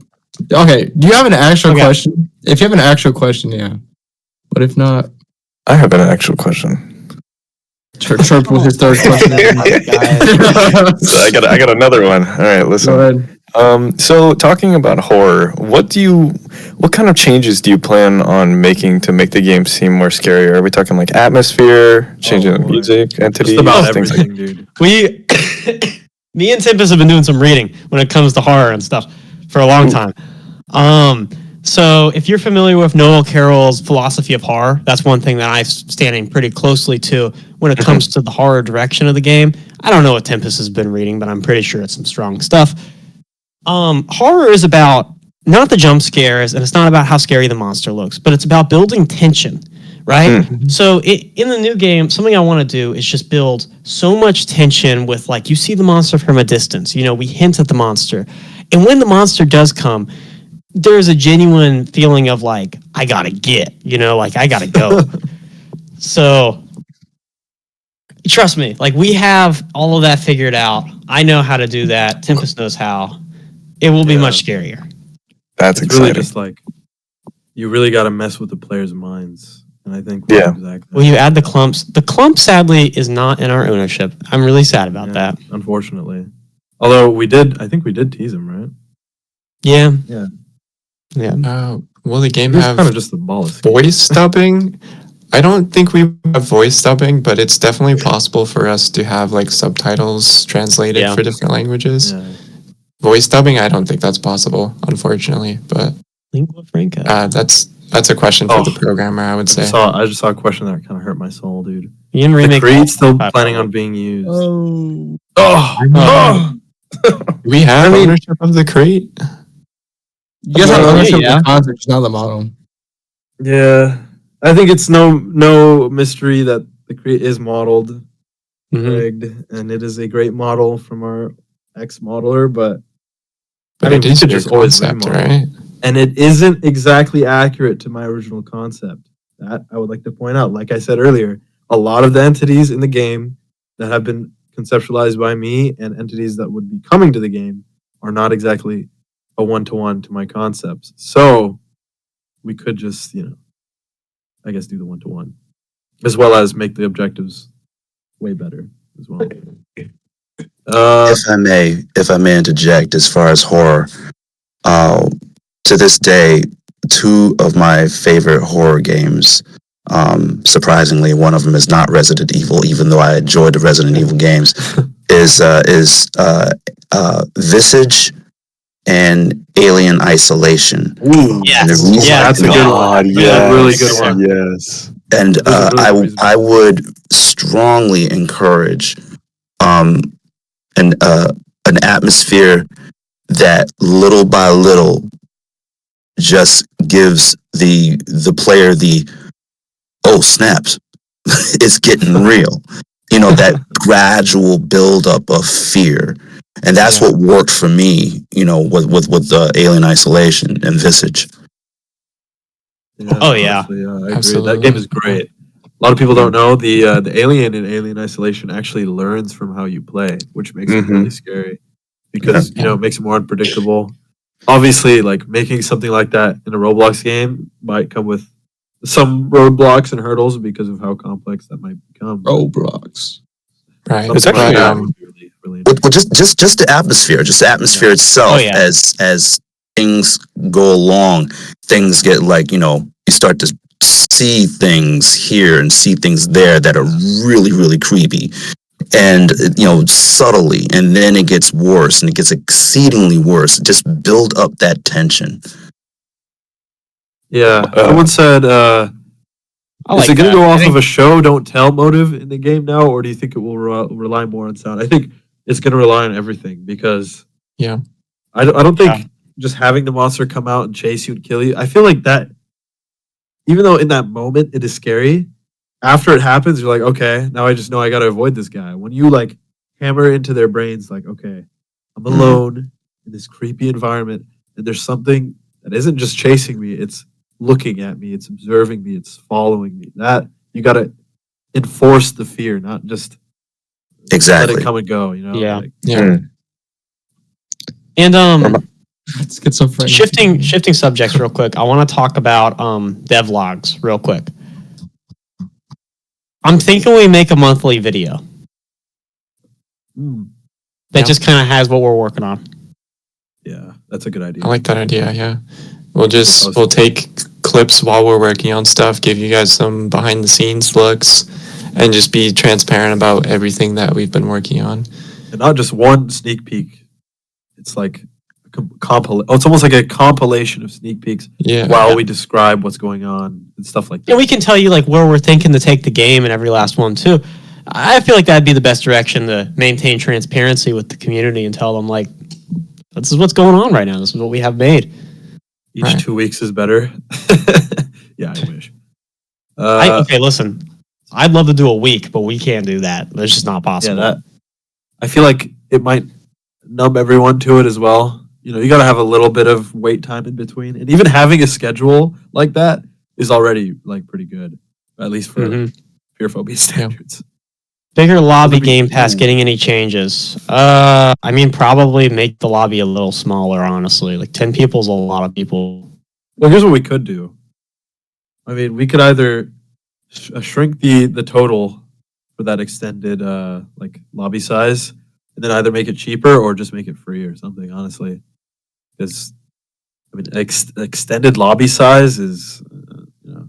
Okay. Do you have an actual Okay. question? If you have an actual question, yeah. But if not, I have an actual question. Chirp with his third question. So I got another one. All right, listen. Go ahead. So talking about horror, what kind of changes do you plan on making to make the game seem more scary? Are we talking like atmosphere, changing the boy. music, entities, Just about things like everything, dude. We, me and Tempest have been doing some reading when it comes to horror and stuff for a long time. So if you're familiar with Noel Carroll's philosophy of horror, that's one thing that I'm standing pretty closely to when it comes to the horror direction of the game. I don't know what Tempest has been reading, but I'm pretty sure it's some strong stuff. Horror is about not the jump scares, and it's not about how scary the monster looks, but it's about building tension, right? So in the new game, something I want to do is just build so much tension with, like, you see the monster from a distance. You know, we hint at the monster. And when the monster does come, there's a genuine feeling of, like, I gotta like, I gotta go. So trust me, like, we have all of that figured out. I know how to do that. Tempest knows how. It will be much scarier. That's It's exciting. really just like you really got to mess with the players' minds, and I think Yeah. exactly. Well, you add the clumps. The clump, sadly, is not in our ownership. I'm really sad about that. Unfortunately, although I think we did tease him, right? Yeah. Yeah. Yeah. Will the game He was have kind of just the ballast. voice dubbing? I don't think we have voice dubbing, but it's definitely possible for us to have like subtitles translated Yeah. for different languages. Yeah. Voice dubbing, I don't think that's possible, unfortunately. But Lingua franca. that's a question for Oh. the programmer, I would I say. just saw a question that kind of hurt my soul, dude. You can The remake Creed's still all- planning on being used. Oh. Do we have ownership of the crate? You guys have Yeah, ownership yeah. of the concept, just not the model. Yeah, I think it's no mystery that the Creed is modeled, Mhm. rigged, and it is a great model from our ex-modeler, but But I mean, it we is could your just always concept, remodel. right? and it isn't exactly accurate to my original concept. That I would like to point out. Like I said earlier, a lot of the entities in the game that have been conceptualized by me and entities that would be coming to the game are not exactly a one-to-one to my concepts. So we could just, I guess do the one-to-one, as well as make the objectives way better as well. If I may interject, as far as horror, to this day, two of my favorite horror games. Surprisingly, one of them is not Resident Evil, even though I enjoyed the Resident Evil games. Is Visage and Alien Isolation. Ooh, Yes. And the reason Yeah, that's a good one. yes, That's a really good one. Yes. And Those are really reasonable. I would strongly encourage an atmosphere that little by little just gives the player the oh snaps, it's getting real. That gradual buildup of fear. And that's what worked for me, with the Alien Isolation and Visage. Oh, yeah. honestly, I agree. Absolutely. That game is great. A lot of people don't know the alien in Alien Isolation actually learns from how you play, which makes it really scary because it makes it more unpredictable. Obviously, like making something like that in a Roblox game might come with some roadblocks and hurdles because of how complex that might become. Roblox. Right. Something It's like actually that would be really Well, just the atmosphere, itself. Oh, yeah. As things go along, things get like you start to see things here and see things there that are really really creepy, and subtly, and then it gets worse and it gets exceedingly worse. Just build up that tension. Yeah, someone said, I is like it going that. to go I off think- of a show don't tell motive in the game now, or do you think it will rely more on sound? I think it's going to rely on everything because Yeah. I don't think just having the monster come out and chase you and kill you. I feel like that, even though in that moment it is scary, after it happens, you're like, okay, now I just know I got to avoid this guy. When you like hammer into their brains, like, okay, I'm alone in this creepy environment, and there's something that isn't just chasing me; it's looking at me, it's observing me, it's following me. That you got to enforce the fear, not just let Exactly. it come and go. Yeah. Like, Yeah. And Let's get some friends. shifting subjects real quick. I want to talk about devlogs real quick. I'm thinking we make a monthly video that Yeah. just kind of has what we're working on. yeah, that's a good idea. I like that idea. Yeah. We'll post we'll it. take clips while we're working on stuff, give you guys some behind the scenes looks, and just be transparent about everything that we've been working on. And not just one sneak peek. It's like a it's almost like a compilation of sneak peeks Yeah. while we describe what's going on and stuff like that. And we can tell you like where we're thinking to take the game in every last one too. I feel like that'd be the best direction to maintain transparency with the community and tell them like, this is what's going on right now. This is what we have made. Each Right. 2 weeks is better. Yeah, I wish. Okay, listen. I'd love to do a week, but we can't do that. That's just not possible. Yeah, I feel like it might numb everyone to it as well. You know, you got to have a little bit of wait time in between, and even having a schedule like that is already like pretty good, at least for Mhm. Pure Phobia standards. Bigger lobby That'd be Game Pass cool. getting any changes? I mean, probably make the lobby a little smaller, honestly. Like 10 people is a lot of people. Well, here's what we could do. I mean, we could either shrink the total for that extended like lobby size, and then either make it cheaper or just make it free or something. Honestly, because I mean, extended lobby size is not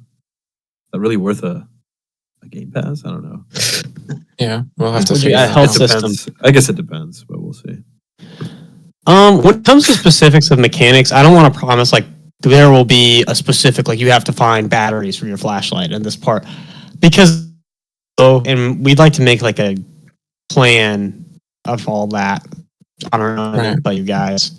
really worth a Game Pass. I don't know. Yeah. We'll have to Would you figure add that health out. system? Depends. I guess it depends, but we'll see. When it comes to specifics of mechanics, I don't want to promise like there will be a specific like you have to find batteries for your flashlight in this part because and we'd like to make like a plan of all that. I don't know Right. about you guys.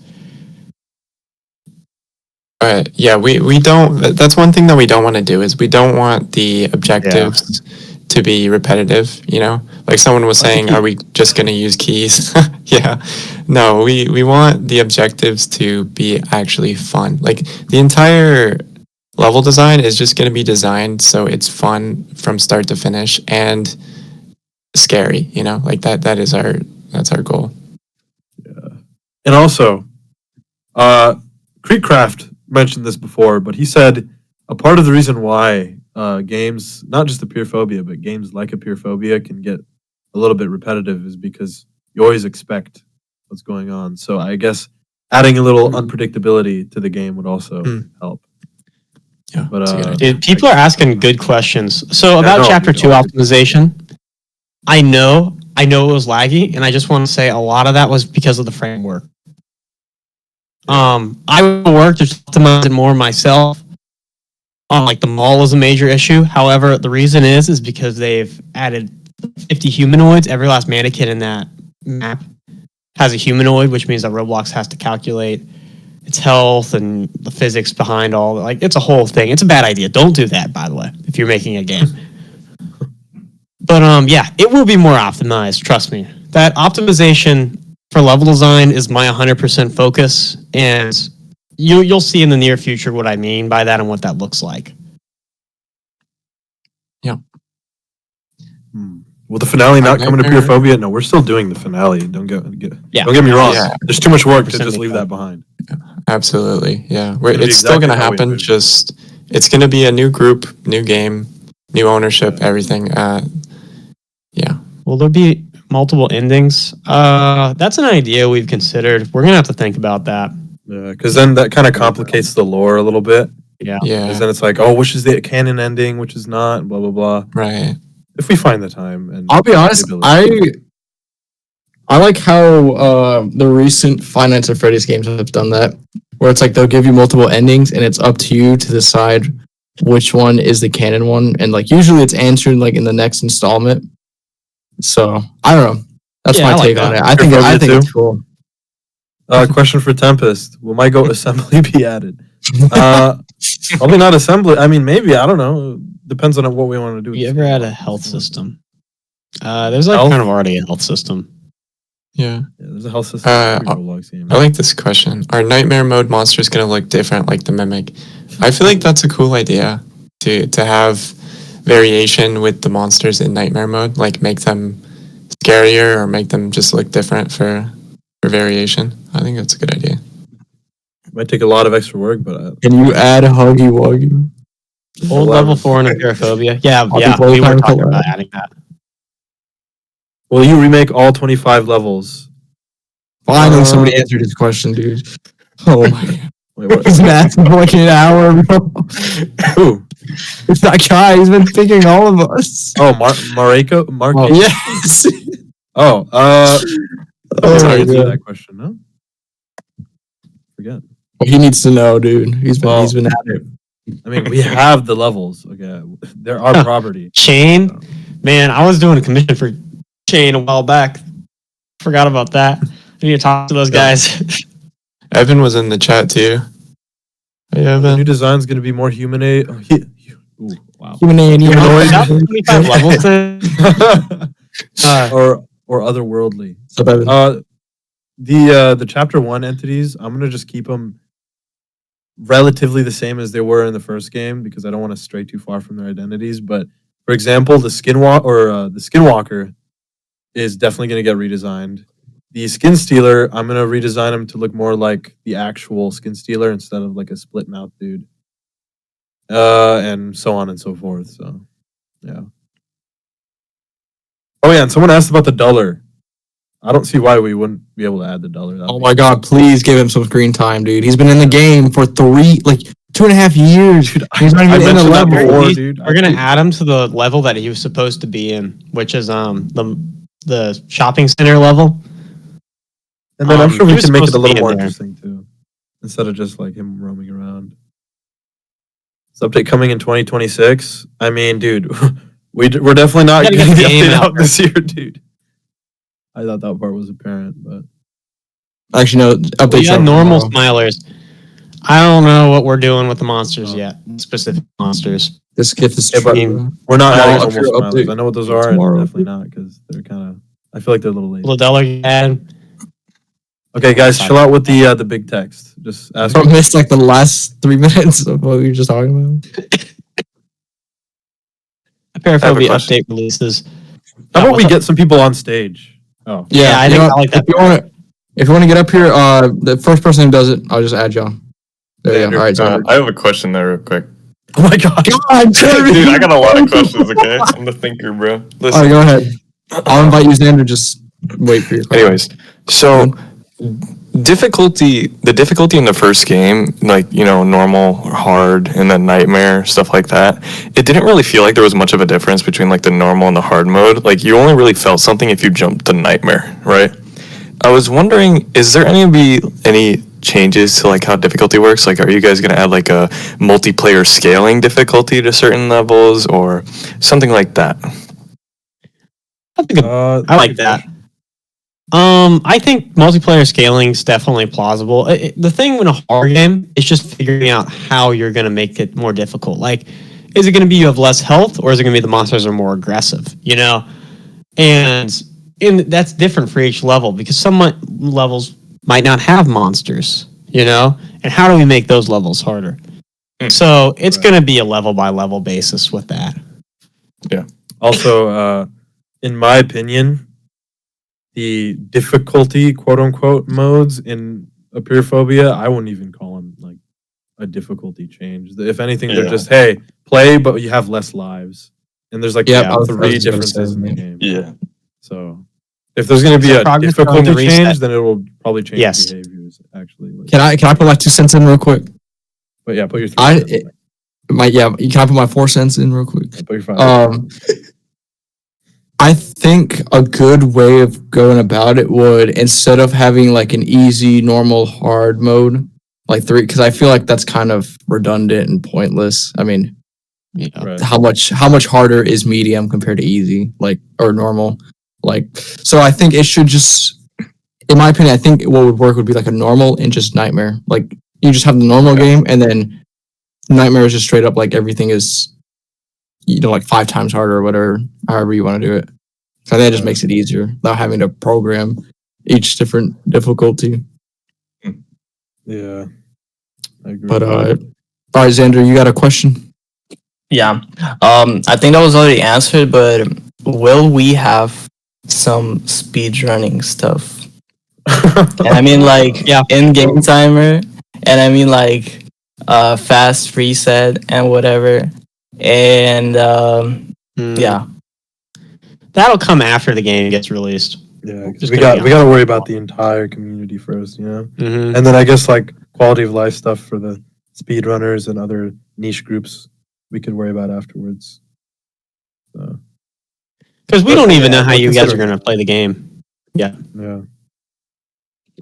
But yeah, we don't. That's one thing that we don't want to do is we don't want the objectives to be repetitive. You know, like someone was saying, are we just going to use keys? Yeah, no. We want the objectives to be actually fun. Like the entire level design is just going to be designed so it's fun from start to finish and scary. You know, like that's our goal. And also, Creekcraft mentioned this before, but he said a part of the reason why games, not just the Pure Phobia, but games like a Pure Phobia can get a little bit repetitive is because you always expect what's going on. So I guess adding a little unpredictability to the game would also help. Yeah, But that's a good idea. Dude, people are asking good questions. So about no, chapter dude, 2 all optimization, I know it was laggy, and I just want to say a lot of that was because of the framework. I worked to optimize it more myself. Like the mall was a major issue. However, the reason is because they've added 50 humanoids. Every last mannequin in that map has a humanoid, which means that Roblox has to calculate its health and the physics behind all. Like it's a whole thing. It's a bad idea. Don't do that, by the way, if you're making a game. But yeah, it will be more optimized. Trust me. That optimization for level design is my 100% focus, and you'll see in the near future what I mean by that and what that looks like. Will the finale not My come into Pure nightmare- Phobia? No, we're still doing the finale. Don't get Yeah. don't get me wrong. Yeah. There's too much work to 100% just leave because- that behind. Absolutely, yeah. It'll be It's still exactly going to how we happen. envision. Just it's going to be a new group, new game, new ownership, everything. Yeah, Will there be multiple endings? That's an idea we've considered. We're gonna have to think about that. Yeah, because then that kind of complicates the lore a little bit. Yeah. Because yeah, then it's like, oh, which is the canon ending, which is not, blah blah blah. right. If we find the time, and I'll be honest, the ability. I like how the recent Five Nights at Freddy's games have done that, where it's like they'll give you multiple endings, and it's up to you to decide which one is the canon one, and like usually it's answered like in the next installment. So I don't know. That's Yeah, my I like take on that. it. I think Phobia it's too? cool. Question for Tempest: will my goat assembly be added? Probably not assembly. I mean, maybe, I don't know. Depends on what we want to do. with You this ever game. had a health system? There's like Health? kind of already a health system. Yeah, Yeah, there's a health system Uh, in every Roblox game. I like this question. Are nightmare mode monsters going to look different like the mimic? I feel like that's a cool idea to have variation with the monsters in nightmare mode, like make them scarier or make them just look different for variation. I think that's a good idea. Might take a lot of extra work, but Can you add Huggy Wuggy? Old 11. level 4 in Agoraphobia. Yeah, I'll be yeah. We were playtime talking collab. about adding that. will you remake all 25 levels? Finally, somebody answered his question, dude. Oh my god. Wait, what? He's been asking for like an hour, bro. Who? It's that guy. He's been picking all of us. Oh, Mareko? Oh, yes. Oh, Oh sorry, my answer god. that question, no? forget. Well, he needs to know, dude. He's been at it. I mean, we have the levels. Okay, they're our property. Chain, So. man, I was doing a commission for Chain a while back. Forgot about that. I need to talk to those guys. Evan was in the chat too. Hey, The new Evan. design's going to be more humanoid. Ooh, wow. Humanoid. Is that 25 levels then? or otherworldly. So, Evan. The chapter 1 entities, I'm gonna just keep them relatively the same as they were in the first game because I don't want to stray too far from their identities. But for example, the Skinwalker is definitely gonna get redesigned. The Skin Stealer, I'm gonna redesign him to look more like the actual Skin Stealer instead of like a split mouth dude. And so on and so forth. So yeah. Oh yeah, and someone asked about the dollar. I don't see why we wouldn't be able to add the dollar. Oh my god, please give him some screen time, dude. He's been in the game for 2.5 years. Dude, He's not even in the mentioned that level. before, dude. We're gonna add him to the level that he was supposed to be in, which is the shopping center level. And then I'm sure he we was can make it supposed a to be little more in there. interesting too, instead of just like him roaming around. This update coming in 2026. I mean, dude, we're definitely not Gotta getting get the the game update out out this year, dude. I thought that part was apparent, but Actually, no. Update We got normal smilers. I don't know what we're doing with the monsters yet. Specific monsters. This gift is Yeah, but true. we're not Tomorrow, adding up here, normal smilers. update I know what those are, and tomorrow. definitely not because they're kind of. I feel like they're a little late. $1 ad. Okay, guys, chill out with the big text. Just ask. I missed like the last 3 minutes of what we were just talking about. Paraphobia question. update releases. How about what's we up? get some people on stage? Oh, Yeah, I you think know I what? like that. If you want to get up here, the first person who does it, I'll just add y'all. There you go. All right, Xander. I have a question there real quick. oh my god! God, Jeremy! Dude, I got a lot of questions, okay? I'm the thinker, bro. All Listen. right, go ahead. I'll invite you, Xander. Just wait for your question. Anyways, so the difficulty in the first game, like, normal, hard, and then nightmare, stuff like that, it didn't really feel like there was much of a difference between like the normal and the hard mode. Like, you only really felt something if you jumped to nightmare, right? I was wondering, is there any changes to like how difficulty works? Like, are you guys gonna add like a multiplayer scaling difficulty to certain levels or something like that? I like that. I think multiplayer scaling is definitely plausible. The thing in a horror game is just figuring out how you're going to make it more difficult. Like, is it going to be you have less health, or is it going to be the monsters are more aggressive? And that's different for each level because some levels might not have monsters. And how do we make those levels harder? So it's going to be a level by level basis with that. Yeah. Also, in my opinion, the difficulty, quote unquote, modes in Apeirophobia, I wouldn't even call them like a difficulty change. If anything, they're just, hey, play, but you have less lives. And there's like three differences in the game. Yeah. So if there's going to be So a progress difficulty going to reset. change, then it will probably change Yes. behaviors, actually. Like, Can I put my 2 cents in real quick? but yeah, put your 3 I- cents in. Can I put my 4 cents in real quick? Put your 5 I think a good way of going about it would, instead of having like an easy, normal, hard mode, like 3, because I feel like that's kind of redundant and pointless. I mean, Yeah. Right. how much harder is medium compared to easy, like, or normal? Like, so I think it should just, in my opinion, I think what would work would be like a normal and just nightmare. Like, you just have the normal game, and then nightmare is just straight up like everything is, like 5 times harder or whatever, however you want to do it. So that just makes it easier without having to program each different difficulty. Yeah. I agree. But all right, Xander, you got a question? Yeah. I think that was already answered, but will we have some speedrunning stuff? And I mean, like, in-game timer, and I mean, like, fast reset and whatever. And yeah. That'll come after the game gets released. Yeah, 'cause Just we gonna got be to worry about the entire community first, Mm-hmm. and then I guess like quality of life stuff for the speedrunners and other niche groups we could worry about afterwards. So, Because we But, don't even yeah, know how we're you guys are considering going to play the game. Yeah. yeah,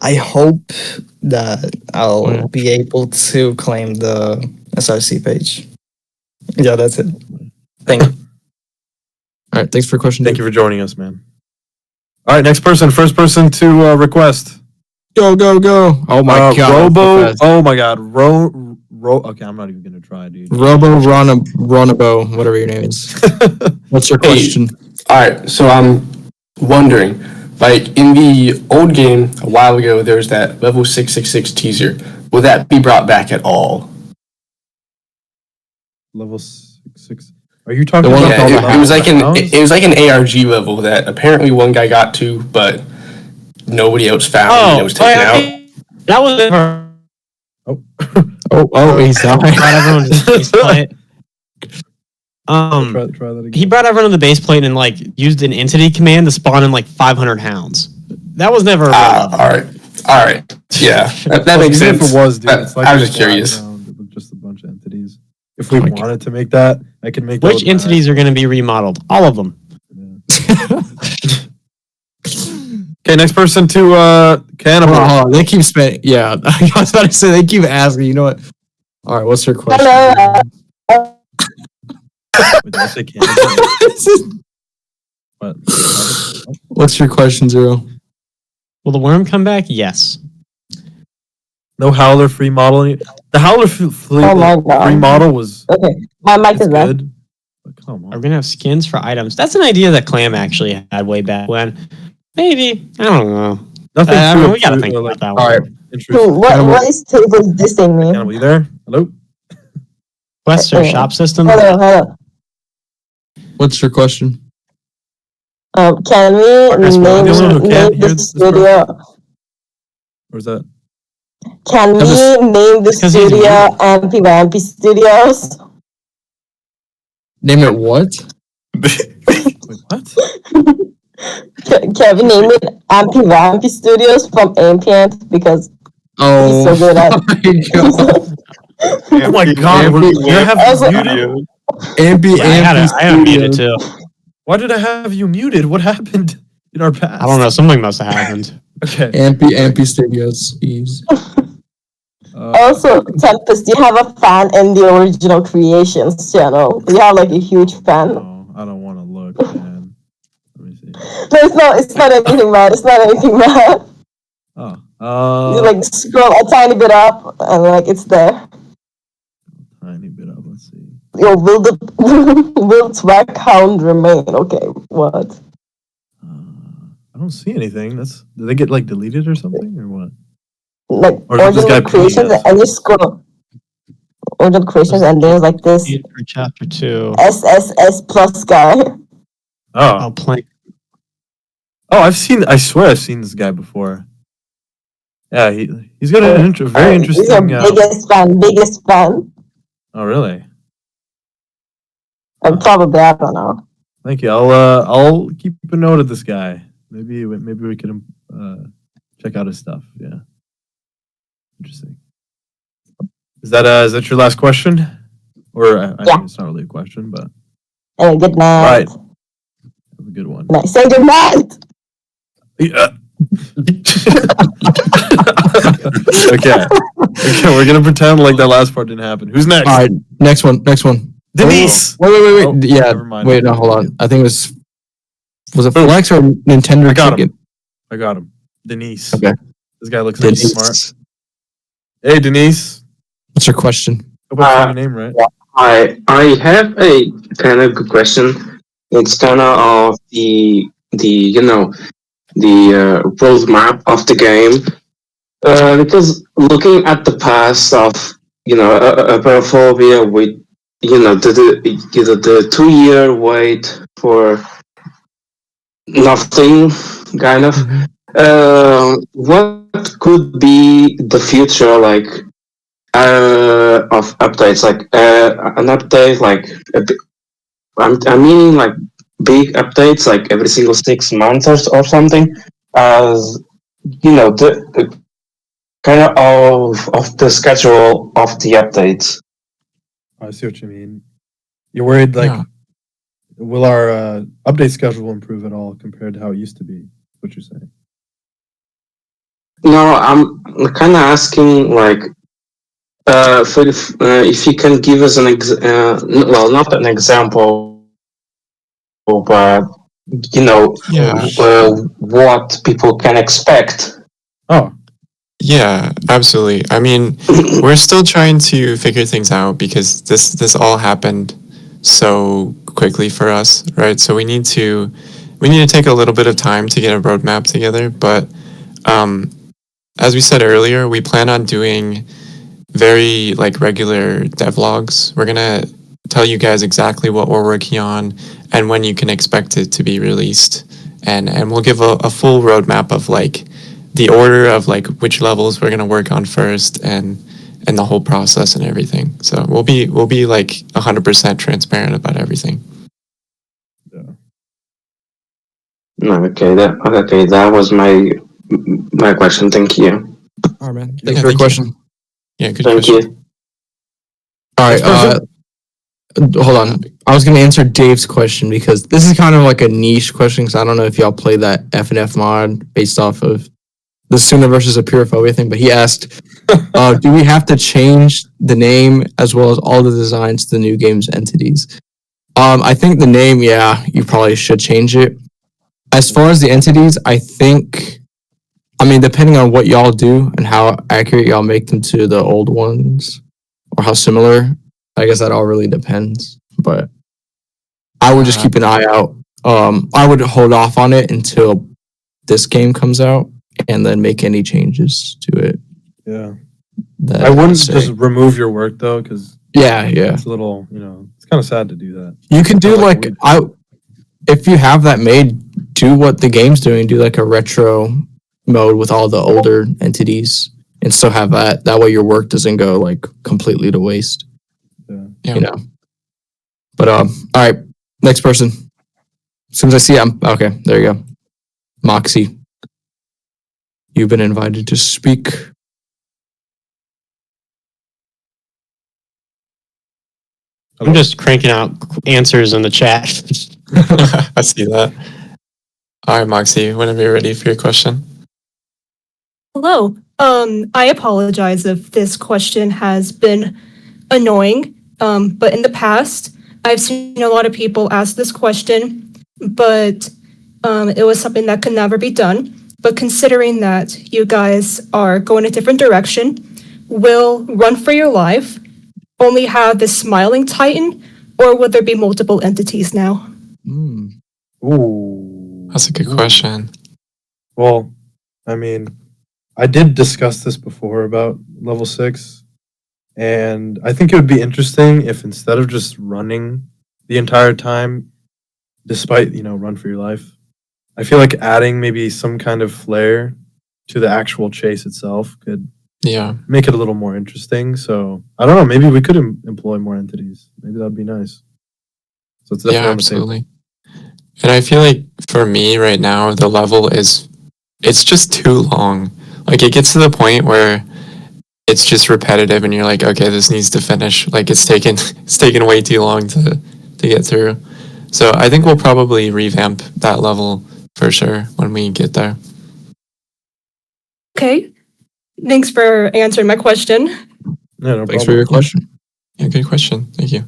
I hope that I'll be able to claim the SRC page. Yeah, that's it. Thank you. All right, thanks for your question. Thank you for joining us, man. All right, next person. First person to request. Go, go, go. Oh my god. Robo. Oh my god. Okay, I'm not even gonna try, dude. Robo Ronabo, whatever your name is. What's your question? All right, so I'm wondering, like in the old game a while ago, there was that level 666 teaser. Will that be brought back at all? Level 6. Are you talking The one about? with all It was like an hounds? it was like an ARG level that apparently one guy got to, but nobody else found. And it was taken out. That was never. Oh, he's out. Brought everyone to the base plate. Try that again. He brought everyone to the base plate and like used an entity command to spawn in like 500 hounds. That was never. A real level. All right, yeah, that makes Even sense. if it was, dude, it's like I a was just curious. background with just a bunch of entities. If we wanted to make that, I could make that. Which entities are going to be remodeled? All of them. Okay, next person to Cannibal. Oh, they keep spending. Yeah, I was about to say they keep asking. You know what? All right, what's your question? Wait, did I say Cannibal? What? What's your question, Zero? Will the worm come back? Yes. No Howler free model. The Howler free model was Okay, my mic is back. good. But come Are we on. going to have skins for items? That's an idea that Clam actually had way back when. Maybe. I don't know. Nothing too we got to think like, about that All one. right. interesting. What is table dissing me? Cannibal, you there? Hello? Quest or shop system? Hello. What's your question? Can we Marcus, name the only one who can't the hear this studio? Or is that? Can we Just- name the because he's studio muted. Ampy Vampy Studios? Name it what? Wait, what? Can we name it Ampy Vampy Studios from Ambient because Oh, so good at- Oh my god, did I have Also- you muted? Ampy, Yeah, I had Ampy it muted Studios. too. Why did I have you muted? What happened in our past? I don't know. Something must have happened. Okay. Ampy Studios. Ease. Also, Tempest, you have a fan in the original creations channel. You have like a huge fan. No, I don't want to look, man. Let me see. No, it's not anything bad. It's not anything bad. Oh, You like scroll a tiny bit up and like it's there. tiny bit up. Let's see. Yo, will the will Twag Hound remain? Okay, what? I don't see anything. Did they get like deleted or something or what? Like Or is it this guy original creations playing us? and you scroll original creations and there's like this For chapter 2. SSS plus guy. Oh, plank. Oh, I swear I've seen this guy before. Yeah, he's got an very He's interesting. your biggest fan. Oh, really? And probably I don't know. Thank you. I'll keep a note of this guy. Maybe we can check out his stuff. Yeah. Interesting. Is that your last question? Or I Yeah. mean, it's not really a question, but And good night. right. Have a good one. Night. Say good night. Yeah. Okay, we're gonna pretend like that last part didn't happen. Who's next? All right, next one. Denise. Wait. Oh, Yeah, never mind. wait, no, hold on. I think it was it Flex or Nintendo I got Chicken? I got him. Denise. Okay. This guy looks like he's smart. Denise. Hey, Denise. What's your question? Hope I'm saying your name right. I have a kind of good question. It's kind of the roadmap of the game. Because looking at the past of Apophobia with the 2 year wait for nothing kind of. What could be the future like of updates? Like an update like I mean like big updates like every single 6 months or something. As the kind of the schedule of the updates. I see what you mean. You're worried, like, Yeah. will our update schedule improve at all compared to how it used to be? What you're saying? No, I'm kind of asking like, if you can give us well, not an example, but Yeah. what people can expect. Oh, Yeah, absolutely. I mean, we're still trying to figure things out because this all happened so quickly for us, right? So we need to take a little bit of time to get a roadmap together. But as we said earlier, we plan on doing very like regular devlogs. We're gonna tell you guys exactly what we're working on and when you can expect it to be released, and we'll give a full roadmap of like the order of like which levels we're gonna work on first and the whole process and everything. So we'll be like 100% transparent about everything. No, that was my question. Thank you. All right, man. Yeah, Thanks for your thank you. question. Yeah, good Thank question. you. All right. Next Hold on. I was gonna answer Dave's question because this is kind of like a niche question because I don't know if y'all play that FNF mod based off of the Suna versus a Purophobia thing, but he asked, do we have to change the name as well as all the designs to the new game's entities? I think the name, yeah, you probably should change it. As far as the entities, I mean, depending on what y'all do and how accurate y'all make them to the old ones or how similar, I guess that all really depends. But I would just keep an eye out. I would hold off on it until this game comes out and then make any changes to it. yeah. that I wouldn't say. just remove your work though, because Yeah. it's a little, it's kind of sad to do that. You can do Kinda like we do. if you have that made, do what the game's doing. Do like a retro mode with all the older entities, and still have that. That way, your work doesn't go like completely to waste. Yeah. You know. But all right, next person. As soon as I see it, I'm okay. There you go, Moxie. You've been invited to speak. I'm just cranking out answers in the chat. I see that. All right, Moxie, whenever you're ready for your question. Hello. I apologize if this question has been annoying. But in the past, I've seen a lot of people ask this question, but it was something that could never be done. But considering that you guys are going a different direction, will Run for Your Life only have the Smiling Titan, or would there be multiple entities now? Ooh. That's a good question. Well, I mean, I did discuss this before about level 6, and I think it would be interesting if instead of just running the entire time, despite, run for your life, I feel like adding maybe some kind of flair to the actual chase itself could make it a little more interesting. So, I don't know, maybe we could employ more entities. Maybe that'd be nice. So it's definitely on the table. Absolutely. And I feel like for me right now, the level it's just too long. Like it gets to the point where it's just repetitive and you're like, okay, this needs to finish. Like it's taken way too long to get through. So I think we'll probably revamp that level for sure when we get there. Okay. Thanks for answering my question. Yeah, no Thanks for problem. your question. Yeah, good question. Thank you.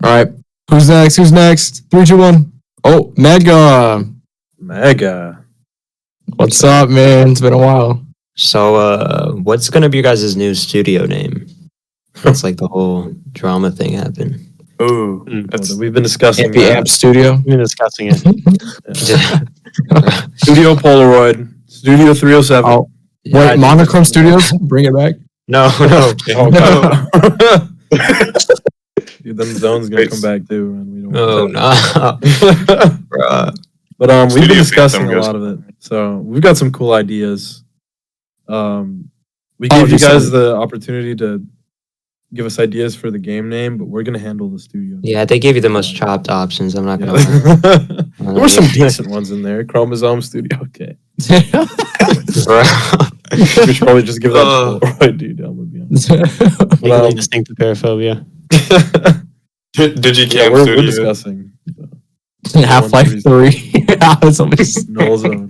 All right, who's next? 3, 2, 1. Oh, Mega. What's up, man? It's been a while. So, what's gonna be your guys' new studio name? It's like the whole drama thing happened. Ooh, we've been discussing The Amp Studio. We've been discussing it. Studio Polariod, Studio 307. Oh, wait, Monochrome Studios? Bring it back. No. Dude, them zones gonna come back too, and we don't. Oh no. But we've been discussing Phantom a goes. lot of it, so we've got some cool ideas. We gave you just guys some- the opportunity to give us ideas for the game name, but we're gonna handle the studio. Yeah, they gave you the most chopped options. I'm not gonna lie. Yeah. There were some decent ones in there. Chromosome Studio. Okay. We should probably just give that to Polaroid, dude. I'm gonna be honest. Legally distinct paraphobia. Yeah, we're discussing. Half-Life 3. It's always- Null Zone.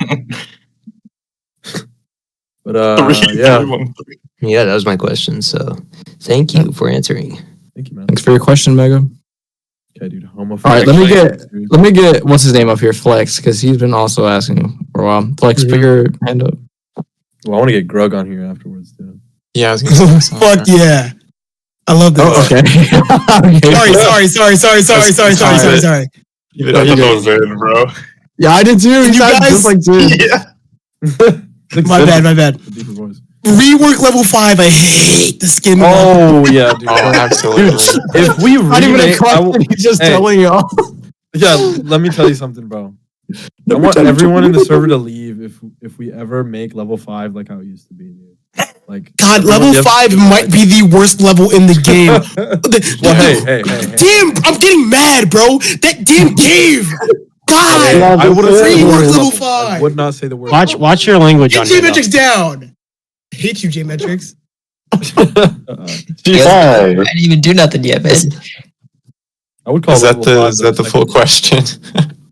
But 3, yeah. 3, 1, 3. Yeah, that was my question. So thank you for answering. Thank you, man. Thanks for your question, Mega. Okay, dude. Homophobic. All right, let me get what's his name up here, Flex, because he's been also asking for a while. Flex, put your hand up. Well, I want to get Grug on here afterwards too. Yeah, I was gonna say Fuck yeah. I love this. Oh, okay. Sorry. Even I thought that was it, bro. Yeah, I did too. You You guys guys- just like dude. Yeah. My bad. The deeper voice. Rework level 5. I hate the skin. Oh yeah, dude. Oh, absolutely. If we Not even a remake, question. He's just telling you all. yeah, let me tell you something, bro. I want everyone in the server to leave if we ever make level 5 like how it used to be, dude. Like God, level 5 might be the worst level in the game. Well, hey. Damn, I'm getting mad, bro. That damn cave. God, Hey, I would rework have level I 5. would not say the word. Watch your language Get on here. J-Metrics down. I hate you, J-Metrics. Why? I didn't even do nothing yet, man. I would call Is that level 5 the full question?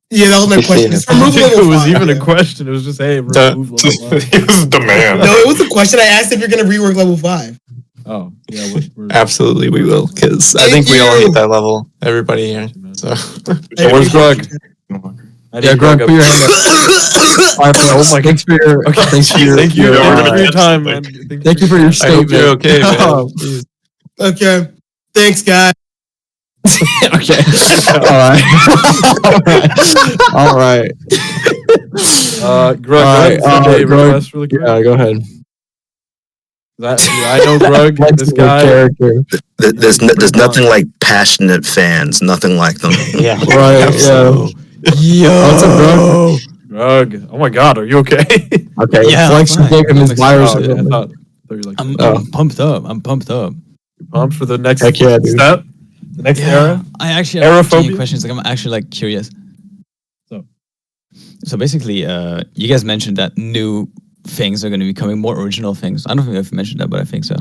Yeah, that was my question. It's remove It level 5. was even a question. It was just, hey, remove level 5. It was the man. No, it was a question I asked if you're gonna rework level 5. Oh, yeah. We're Absolutely, we will, because I think we all hit that level. Everybody here. So So where's Grug? Yeah, Grug, put your hand up. All right, bro. Oh my Thanks for your. Thanks for your. Thank you your, for your time, man. Thank you for your I statement. hope you're okay, man. Oh, jeez. Okay. Thanks, guys. Okay. All right. Grug, All right, send a Grug, request really quick. Yeah, go ahead. I know Grug, this guy. Character. There's nothing like passionate fans. Nothing like them. Yeah. Right. Yeah. What's up, bro? Grug. Oh my God, are you okay? Okay. Yeah, Flex I'm fine. gave him his virus. Oh, yeah, I thought you were like, I'm pumped up. I'm pumped up. you're pumped for the next Heck yeah, dude. step, the next era. I actually have Aerophobia? genuine questions. Like I'm actually like curious. So. So basically, you guys mentioned that new things are going to be coming, more original things. I don't think I've mentioned that, but I think so.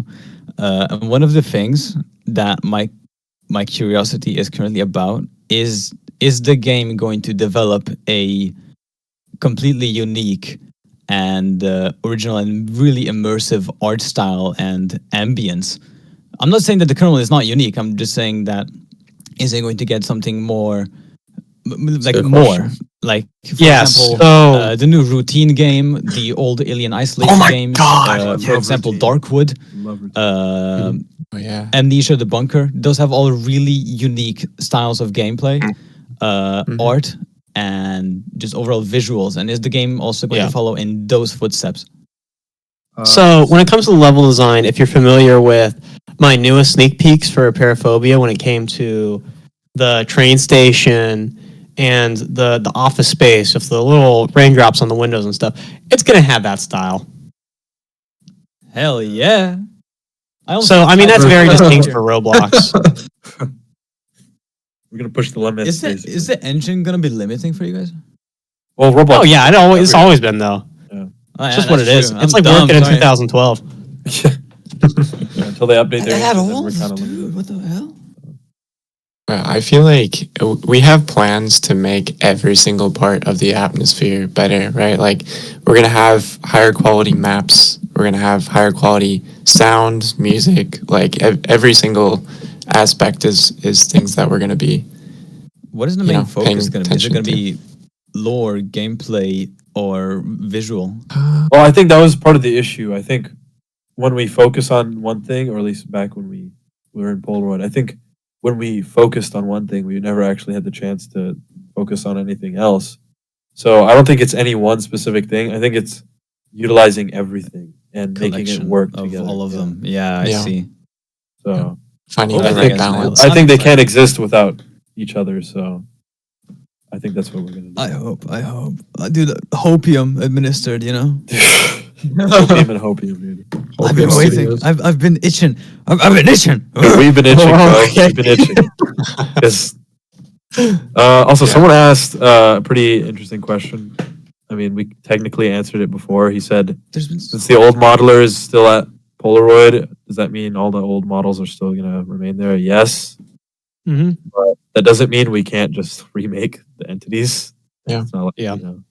And one of the things that my curiosity is currently about is the game going to develop a completely unique and original and really immersive art style and ambience? I'm not saying that the current one is not unique. I'm just saying that is it going to get something more like more like for example the new routine game, the old Alien Isolation games, for example Darkwood, Amnesia the Bunker. Those have all really unique styles of gameplay, art, and just overall visuals. And is the game also going to follow in those footsteps? So when it comes to level design, if you're familiar with my newest sneak peeks for Paraphobia, when it came to the train station and the office space with the little raindrops on the windows and stuff, it's gonna have that style. Hell yeah! So I mean that's very distinct for Roblox. We're gonna push the limits. Is the engine gonna be limiting for you guys? Well, Roblox. Oh yeah, it's always been though. Yeah. It's just what it is. True. It's I'm like dumb, working in sorry. 2012. Until they update their At engine, then all, we're kind of limited. what the hell? I feel like we have plans to make every single part of the atmosphere better, right? Like we're gonna have higher quality maps, we're gonna have higher quality sound, music, like every single aspect is things that we're gonna be. What is the main focus going to be? Is it going to be lore, gameplay, or visual? Well, I think that was part of the issue. I think when we focus on one thing, or at least back when we were in Polariod, I think when we focused on one thing, we never actually had the chance to focus on anything else. So I don't think it's any one specific thing. I think it's utilizing everything and making it work of together. all of them. Yeah, I see. So finding I the think, right balance. I think they can't exist without each other. So I think that's what we're gonna do. I hope. Dude, hopium administered, you know? Hopium and hopium, dude. I've been waiting. I've been itching. I've been itching. We've been itching, bro. We've been itching. 'Cause, also, someone asked a pretty interesting question. I mean, we technically answered it before. He said, since the old modeler is still at Polariod, does that mean all the old models are still going to remain there? Yes. Mm-hmm. But that doesn't mean we can't just remake the entities. Yeah. It's not like, Yeah. you know,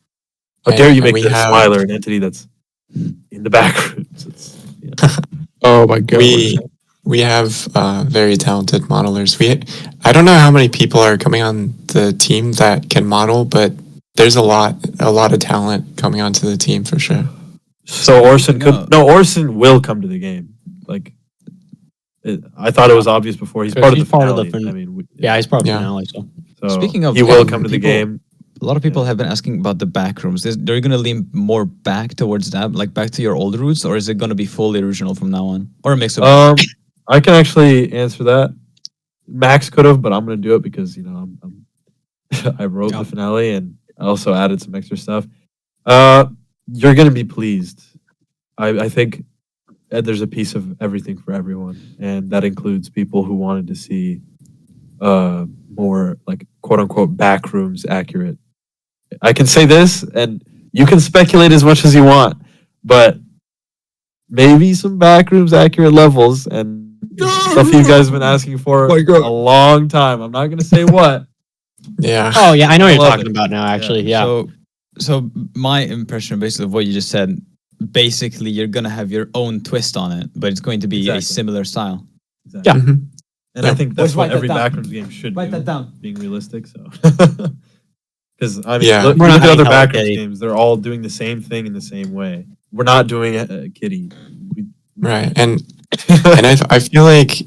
how dare you make the Smiler an entity that's in the back rooms. Oh my god. We have very talented modelers. I don't know how many people are coming on the team that can model, but there's a lot of talent coming onto the team for sure. So Orson Orson will come to the game. Like, I thought it was obvious before. He's part of the finale. I mean, he's part of the finale. So speaking of, he will come to the game. A lot of people have been asking about the back rooms. They're going to lean more back towards that, like back to your old roots, or is it going to be fully original from now on, or a mix of both? I can actually answer that. Max could have, but I'm going to do it because I wrote the finale and I also added some extra stuff. You're going to be pleased. I think there's a piece of everything for everyone, and that includes people who wanted to see more like quote unquote back rooms accurate. I can say this, and you can speculate as much as you want, but maybe some back rooms accurate levels and stuff you guys have been asking for a long time. I'm not going to say what. Yeah. Oh yeah, I know what you're talking about now. Actually, yeah. So my impression, basically, of what you just said, basically, you're gonna have your own twist on it, but it's going to be a similar style. Exactly. Yeah. Mm-hmm. And I think that's what every down. backrooms game should Write do, that down. being realistic. So, because I mean, Yeah. look We're not at other having Hello backrooms Kitty. games; they're all doing the same thing in the same way. We're not doing Kitty. Right, and I feel like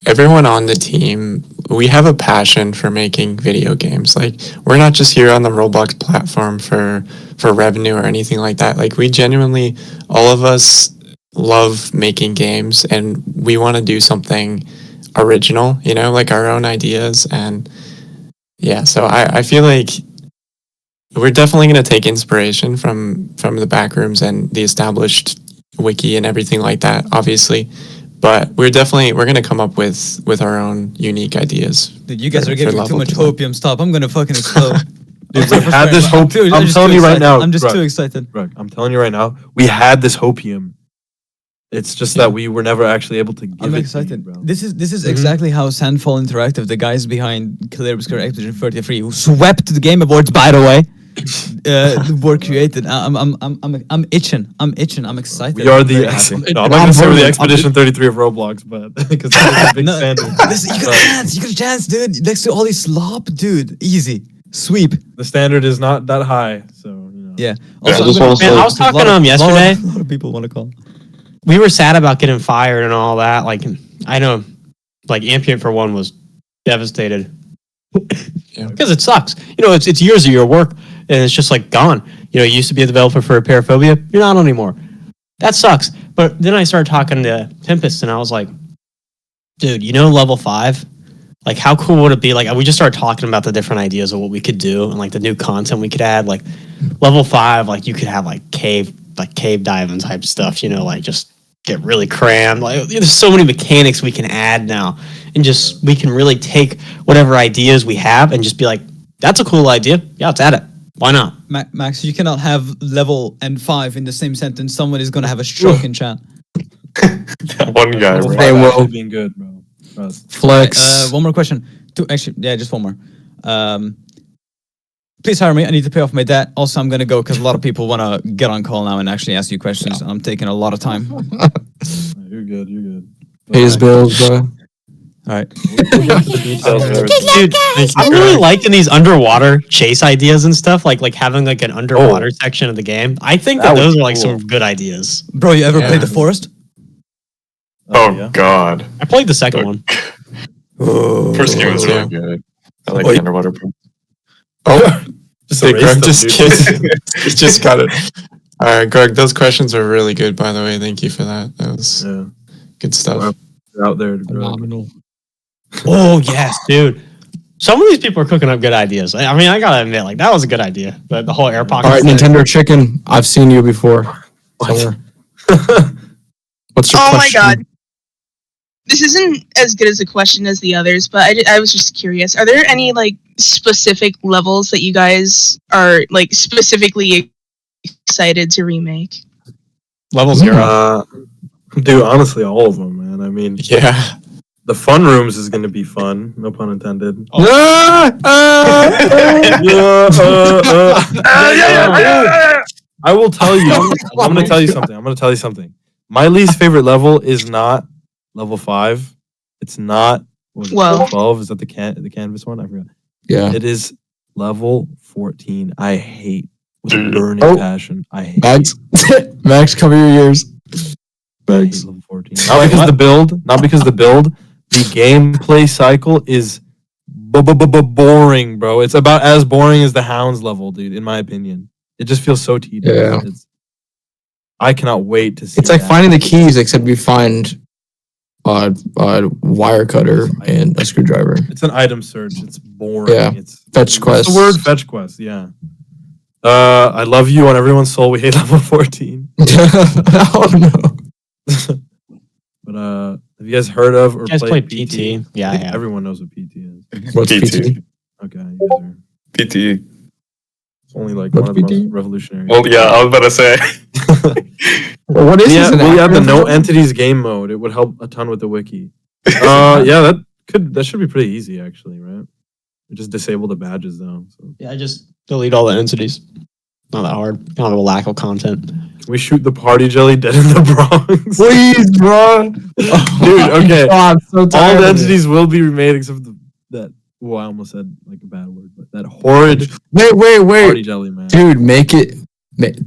everyone on the team, we have a passion for making video games. Like, we're not just here on the Roblox platform for revenue or anything like that. Like, we genuinely, all of us love making games, and we want to do something original, like our own ideas. And yeah, so I feel like we're definitely going to take inspiration from the backrooms and the established wiki and everything like that, obviously. But we're going to come up with our own unique ideas. Dude, you guys are giving me too much hopium. Stop! I'm gonna fucking explode. Dude, we had this hope. I'm telling you right now. I'm just too excited. Greg, I'm telling you right now. We had this hopium. It's just that we were never actually able to give I'm it excited. to you, bro. This is exactly how Sandfall Interactive, the guys behind Clear Obscure Expedition 33, who swept the Game Awards, by the way, were created. I'm itching. I'm excited. We are the. I'm not gonna say we're the Expedition 33 of Roblox, but because that's a big standard. Listen, you got a chance. You got a chance, dude. Next to all these slop, dude. Easy. Sweep. The standard is not that high, so Yeah. Also, I was talking to him yesterday. A lot of people want to call. We were sad about getting fired and all that. Like, I know, like Ambient for one was devastated because it sucks. It's years of your work and it's just like gone. You used to be a developer for Paraphobia. You're not anymore. That sucks. But then I started talking to Tempest and I was like, dude, level 5? Like, how cool would it be? Like, we just started talking about the different ideas of what we could do and like the new content we could add. Like, level 5, like you could have like cave diving type stuff, like just get really crammed. Like, there's so many mechanics we can add now, and just we can really take whatever ideas we have and just be like, that's a cool idea. Yeah, let's add it. Why not? Max, you cannot have level and 5 in the same sentence. Someone is gonna have a stroke in chat. That one guy, bro. Hey, well, being good, bro. Flex. One more question. Just one more. Please hire me. I need to pay off my debt. Also, I'm gonna go because a lot of people want to get on call now and actually ask you questions. And I'm taking a lot of time. You're good. You're good. Pays bills, bro. All right. Dude, I'm really liking these underwater chase ideas and stuff. Like having like an underwater section of the game. I think that those are like some good ideas. Bro, you ever played The Forest? Oh God. I played the second one. First game was really good. I like the underwater part. Oh, Just Greg just just got it. All right, Greg, those questions are really good, by the way. Thank you for that. That was good stuff. Out there, phenomenal. Oh yes, dude. Some of these people are cooking up good ideas. I mean, I gotta admit, like that was a good idea. But the whole air pocket. All right, Nintendo Chicken. I've seen you before. Somewhere. What's your question? Oh my God. This isn't as good as a question as the others, but I was just curious. Are there any like specific levels that you guys are like specifically excited to remake? Level 0. Dude, honestly, all of them, man. I mean, yeah. The fun rooms is going to be fun. No pun intended. I will tell you. I'm going to tell you something. My least favorite level is not level 5. It's not. What was it, Well. 12? Is that the canvas one? I forgot. Yeah. It is level 14. I hate with a burning passion. I hate Max, Max, cover your ears. I hate level 14. Not because the build. Not because the build. The gameplay cycle is boring, bro. It's about as boring as the Hounds level, dude. In my opinion, it just feels so tedious. Yeah. I cannot wait to see. It's like that. finding the keys, except you find a wire cutter and a screwdriver. It's an item search. It's boring. Yeah. It's Fetch quest. The word fetch quest. Yeah. I love you on everyone's soul. We hate level 14. Oh no. But have you guys heard of or You guys played play PT? Yeah, I have. Everyone knows what PT is. What's PT? PT? Okay, you guys are. PT. It's only like What's one of the PT? most revolutionary. Well, yeah, I was about to say. What is this? We had the no entities game mode. It would help a ton with the wiki. Yeah, that should be pretty easy actually, right? We just disable the badges though. So. Yeah, just delete all the entities. Not that hard. Kind of a lack of content. Can we shoot the party jelly dead in the Bronx? Please, bro. Dude, okay. God, I'm so tired All the of it. entities will be remade except for that. Well, I almost said like a bad word, but that horrid Wait. party jelly, man. Dude, make it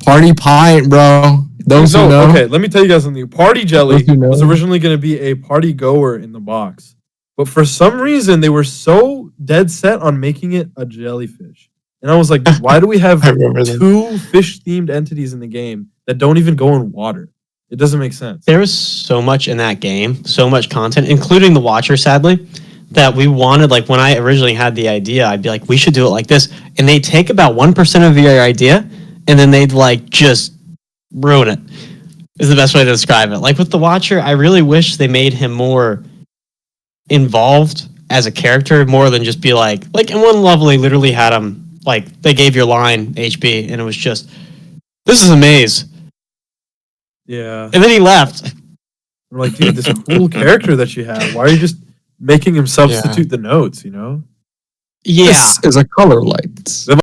party pint, bro. Those who know. Okay, let me tell you guys something. Party jelly Those who know. was originally going to be a party goer in the box, but for some reason they were so dead set on making it a jellyfish. And I was like, why do we have I remember that. 2 fish-themed entities in the game that don't even go in water? It doesn't make sense. There was so much in that game, so much content, including the Watcher, sadly, that we wanted. Like when I originally had the idea, I'd be like, we should do it like this. And they take about 1% of your idea, and then they'd like just ruin it. Is the best way to describe it. Like with the Watcher, I really wish they made him more involved as a character, more than just be like in one level, they literally had him. Like, they gave your line HP, and it was just, this is a maze. Yeah. And then he left. I'm like, dude, this cool character that you have. Why are you just making him substitute the notes, you know? Yeah. This is a color light.